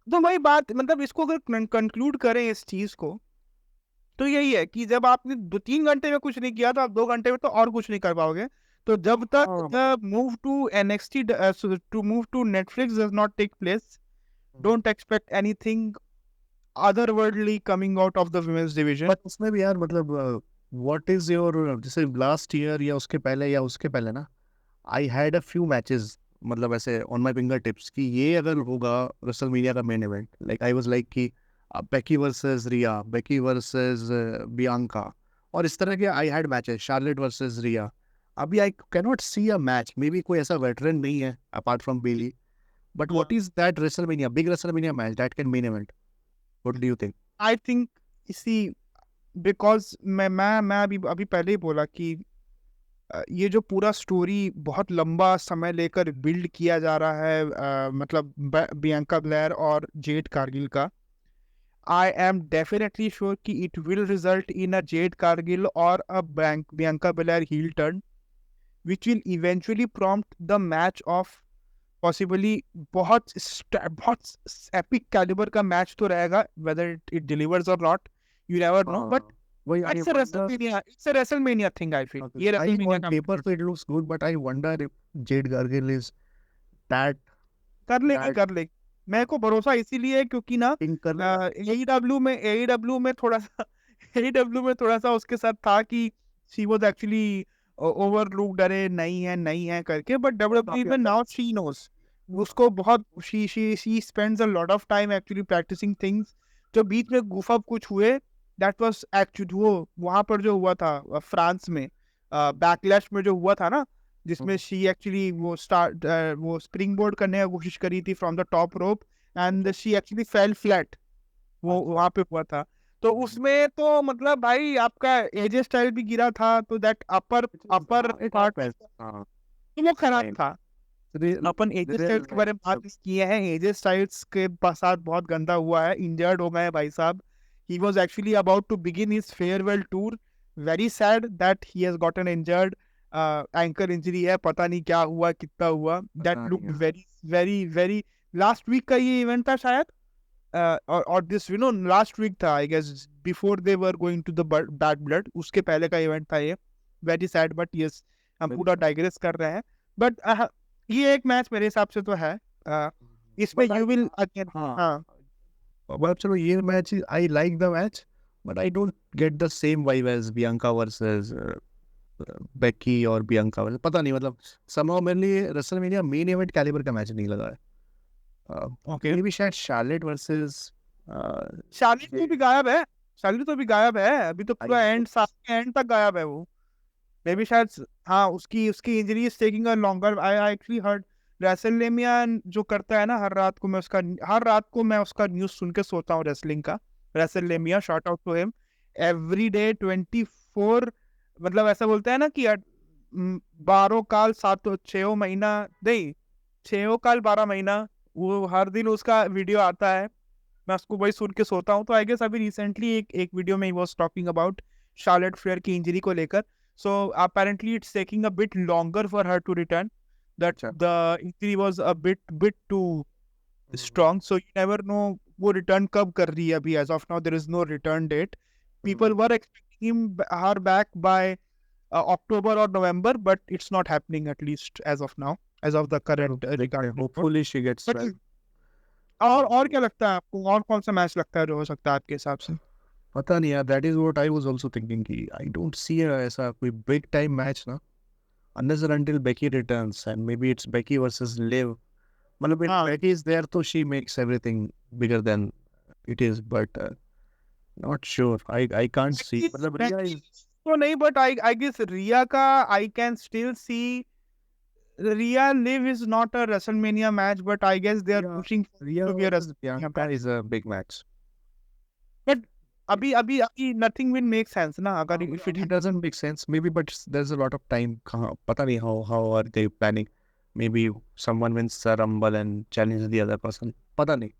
तो वही बात, मतलब इसको अगर कंक्लूड करें इस चीज को, तो यही है कि जब आपने 2-3 घंटे में कुछ नहीं किया तो आप 2 घंटे में तो और कुछ नहीं कर पाओगे। तो जब हाँ, तक move to NXT to move to Netflix does not take place, don't expect anything otherworldly coming out of the women's division. But उसमें भी यार मतलब व्हाट इज योर, जैसे लास्ट ईयर या उसके पहले ना, I had a few matches, मतलब ऐसे ऑन माय फिंगर टिप्स कि ये अगर होगा रेसलमेनिया का main event, like I was like कि Becky versus Rhea, Becky versus Bianca, और इस तरह के I had matches, Charlotte versus Rhea. अभी I can not see a match, maybe कोई ऐसा वेटरन नहीं है apart from Bayley, but what is that WrestleMania, big WrestleMania match that can main event, what do you think? I think इसी because मैं अभी अभी पहले ही बोला कि ये जो पूरा स्टोरी बहुत लंबा समय लेकर बिल्ड किया जा रहा है, मतलब बियांका ब्लेयर और जेड कारगिल का, आई एम डेफिनेटली श्योर कि it will result in a Jade Cargill और a Bianca Belair heel turn, which will eventually prompt the match of possibly बहुत एपिक कैलिबर का मैच तो रहेगा, whether it delivers और नॉट, you never know, but वही I it's a wonder, WrestleMania, it's a WrestleMania thing, I feel ये I WrestleMania on का paper so it looks good, but I wonder if Jade Gargill is that कर लेगी that कर लेगी। मेरे को भरोसा इसीलिए है क्योंकि ना thing कर लेगा। एईडब्ल्यू में थोड़ा सा एईडब्ल्यू में थोड़ा सा उसके साथ था कि शी वाज एक्चुअली ओवरलुक्ड, अरे नहीं है करके, बट डब्ल्यूडब्ल्यू काफी में अंदर नाउ शी नोस, उसको बहुत she spends a lot of time actually practising things. जो बीच में गुफ अप कुछ हुए, दैट वाज एक्चुअली वो वहां पर जो हुआ था फ्रांस में, बैकलैश में जो हुआ था ना, जिसमें शी एक्चुअली वो स्प्रिंग बोर्ड करने की कोशिश करी थी from the top rope, and she actually fail flat, वो वहां पे हुआ था। तो उसमें तो मतलब भाई आपका एजे स्टाइल भी गिरा था, तो दैट अपर अपर पार्ट हाँ वो खराब fine. था। Real- अपन एजे real स्टाइल्स के बारे में बात सब नहीं किए हैं, एजे स्टाइल्स के साथ बहुत गंदा हुआ है, इंजर्ड हो गए भाई साहब। He was actually about to begin his farewell tour, very sad that he has gotten injured, ankle injury है, पता नहीं क्या हुआ कितना हुआ, दैट पता नहीं लुक्ड यार। Very very very. Last week का ये इवेंट था शायद, और दिस लास्ट वीक था I guess, before they were going to the Bad Blood, उसके पहले का इवेंट था ये। वेरी सैड, बट यस, हम Very पूरा sad. डाइग्रेस कर रहे हैं। बट ये एक मैच मेरे हिसाब से तो है, इसमें But I you will again. हाँ हाँ मतलब चलो ये match I like the match, but I don't get the same vibe as Bianca versus Becky और बियांका वर्सेस, पता नहीं मतलब somehow मेरे लिए रेसलमेनिया मेन इवेंट कैलिबर का मैच नहीं लगा है। ओके। मे बी शायद शार्लेट वर्सेस शार्लेट तो भी गायब है, शार्लेट तो भी गायब है अभी, तो पूरा एंड, साल के एंड तक गायब है वो। मे बी शायद, हाँ, उसकी उसकी injury is taking a longer. I actually heard WrestleMania जो करता है ना, हर रात को मैं उसका न्यूज़ सुन के सोता हूँ रेसलिंग का। WrestleMania, shout out to him, every day 24, मतलब ऐसा बोलते हैं ना कि 12 काल 7 6 महीना नहीं, 6 काल 12 महीना, वो हर दिन उसका वीडियो आता है, मैं उसको वही सुन के सोता हूँ। तो आई गेस अभी रिसेंटली एक एक वीडियो में he was talking about Charlotte Flair की इंजरी को लेकर। So apparently it's taking a bit longer for her to return. That अच्छा the injury was a bit too strong. So you never know वो return कब कर रही है अभी। As of now there is no return date. People were expecting her back by October or November, but it's not happening, at least as of now, as of the current regard report. Hopefully she gets But well. और क्या लगता है आपको, और कौन सा match लगता है जो हो सकता है आपके हिसाब से? पता नहीं यार, that is what I was also thinking कि आई डोंट सी ऐसा कोई बिग टाइम मैच ना, unless and until Becky returns, and maybe it's Becky versus Liv. Well, when हाँ, Becky is there, so she makes everything bigger than it is. But not sure. I can't see. मतलब Rhea is तो नहीं, but I guess Rhea का, I can still see Rhea Liv is not a WrestleMania match, but I guess they are Rhea, pushing Rhea to be a versus WrestleMania Bianca match. is a big match. But अभी अभी अभी nothing will make sense ना, अगर if it It doesn't make sense. Maybe, but there's a lot of time. कहाँ पता नहीं how are they planning? Maybe someone wins the Rumble and challenges the other person. पता नहीं.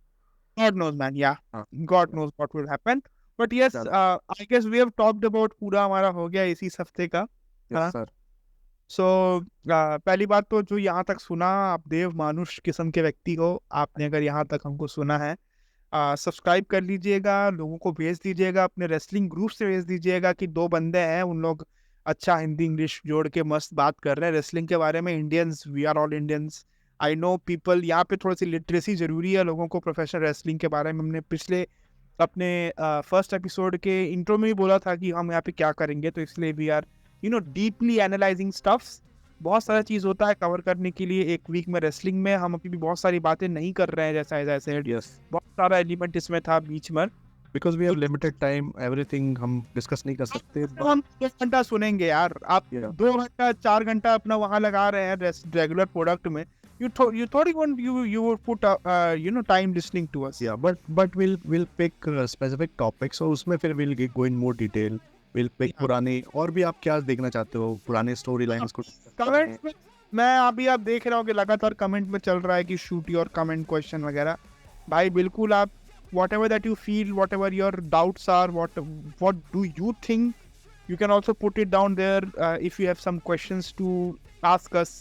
God knows man, yeah, हाँ. God knows what will happen. But yes, चलो. I guess we have talked about, पूरा हमारा हो गया इसी हफ्ते का, है Yes ना? sir. सो पहली बात तो जो यहाँ तक सुना, आप देव मानुष किस्म के व्यक्ति हो, आपने अगर यहाँ तक हमको सुना है, सब्सक्राइब कर लीजिएगा, लोगों को भेज दीजिएगा, अपने रेसलिंग ग्रुप से भेज दीजिएगा कि 2 बंदे हैं, उन लोग अच्छा हिंदी इंग्लिश जोड़ के मस्त बात कर रहे हैं रेसलिंग के बारे में। Indians, we are all Indians, I know people, यहाँ पे थोड़ी सी लिटरेसी जरूरी है लोगों को प्रोफेशनल रेसलिंग के बारे में। हमने पिछले अपने फर्स्ट एपिसोड के इंट्रो में ही बोला था कि हम यहाँ पे क्या करेंगे, तो इसलिए we are deeply analysing stuffs. बहुत सारा चीज़ होता है कवर करने के लिए एक वीक में रेसलिंग में, हम अभी भी बहुत सारी बातें नहीं कर रहे हैं, जैसा जैसे Yes. बहुत सारा एलिमेंट इसमें था बीच में। Because we have limited time, everything हम डिस्कस नहीं कर सकते. तो हम 2 घंटा सुनेंगे यार, आप Yeah. 2 घंटा 4 घंटा अपना वहां लगा रहे हैं रेगुलर प्रोडक्ट में, you thought you would put time listening to us. Yeah, but we'll pick specific topics और उसमें फिर go in more detail. We'll pick Yeah. पुराने, और भी आप क्या देखना चाहते हो, पुराने स्टोरी लाइंस को कमेंट्स में, मैं अभी आप देख रहे हो कि लगातार कमेंट में चल रहा है कि शूट योर कमेंट क्वेश्चन वगैरह। भाई बिल्कुल, आप whatever that you feel, whatever your doubts are, what do you think, you can also put it down there. If you have some questions to ask us,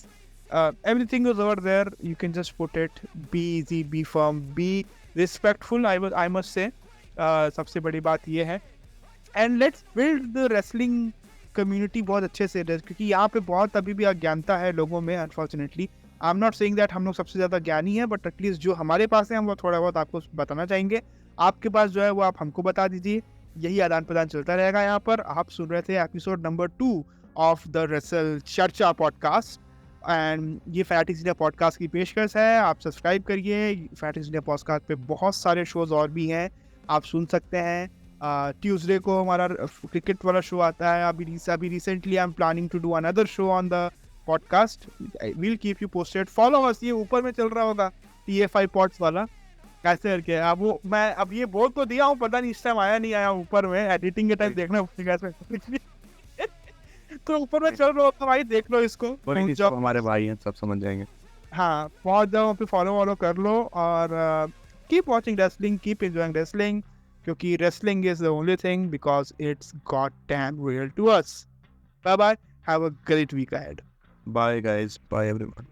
everything is over there, you can just put it. Be easy, be firm, be respectful, I must say, सबसे बड़ी बात ये है। And let's build the wrestling community बहुत अच्छे से, क्योंकि यहाँ पे बहुत अभी भी अज्ञानता है लोगों में, unfortunately. I am not saying that हम लोग सबसे ज़्यादा ज्ञानी है, बट एटलीस्ट जो हमारे पास है हम वो थोड़ा बहुत आपको बताना चाहेंगे। आपके पास जो है वो आप हमको बता दीजिए, यही आदान प्रदान चलता रहेगा यहाँ पर। आप सुन रहे थे episode number 2 of the wrestle चर्चा पॉडकास्ट, एंड ये फैटिक्स इंडिया पॉडकास्ट की पेशकश है। आप सब्सक्राइब करिए, फैटिक्स इंडिया पॉडकास्ट पे बहुत सारे शोज और भी हैं, आप सुन सकते हैं। ट्यूसडे को हमारा क्रिकेट वाला शो आता है। अभी recently I am planning to do another show on the podcast, will keep you posted, follow us. ये ऊपर में चल रहा होगा TFI पॉड्स वाला, कैसे करके अब वो मैं अब ये बोल तो दिया हूँ, पता नहीं इस टाइम आया नहीं आया ऊपर में, एडिटिंग के टाइम देखना पड़ेगा कैसे। तो ऊपर में चल रहा होगा भाई, देख लो इसको, कोई नहीं, सब हमारे भाई हैं, सब समझ जाएंगे। हाँ पहुंच जाओ, फिर फॉलो वॉलो कर लो, और keep watching wrestling, keep enjoying wrestling, क्योंकि wrestling is the only thing, because it's got damn real to us. Bye bye, have a great week ahead. Bye guys, bye everyone.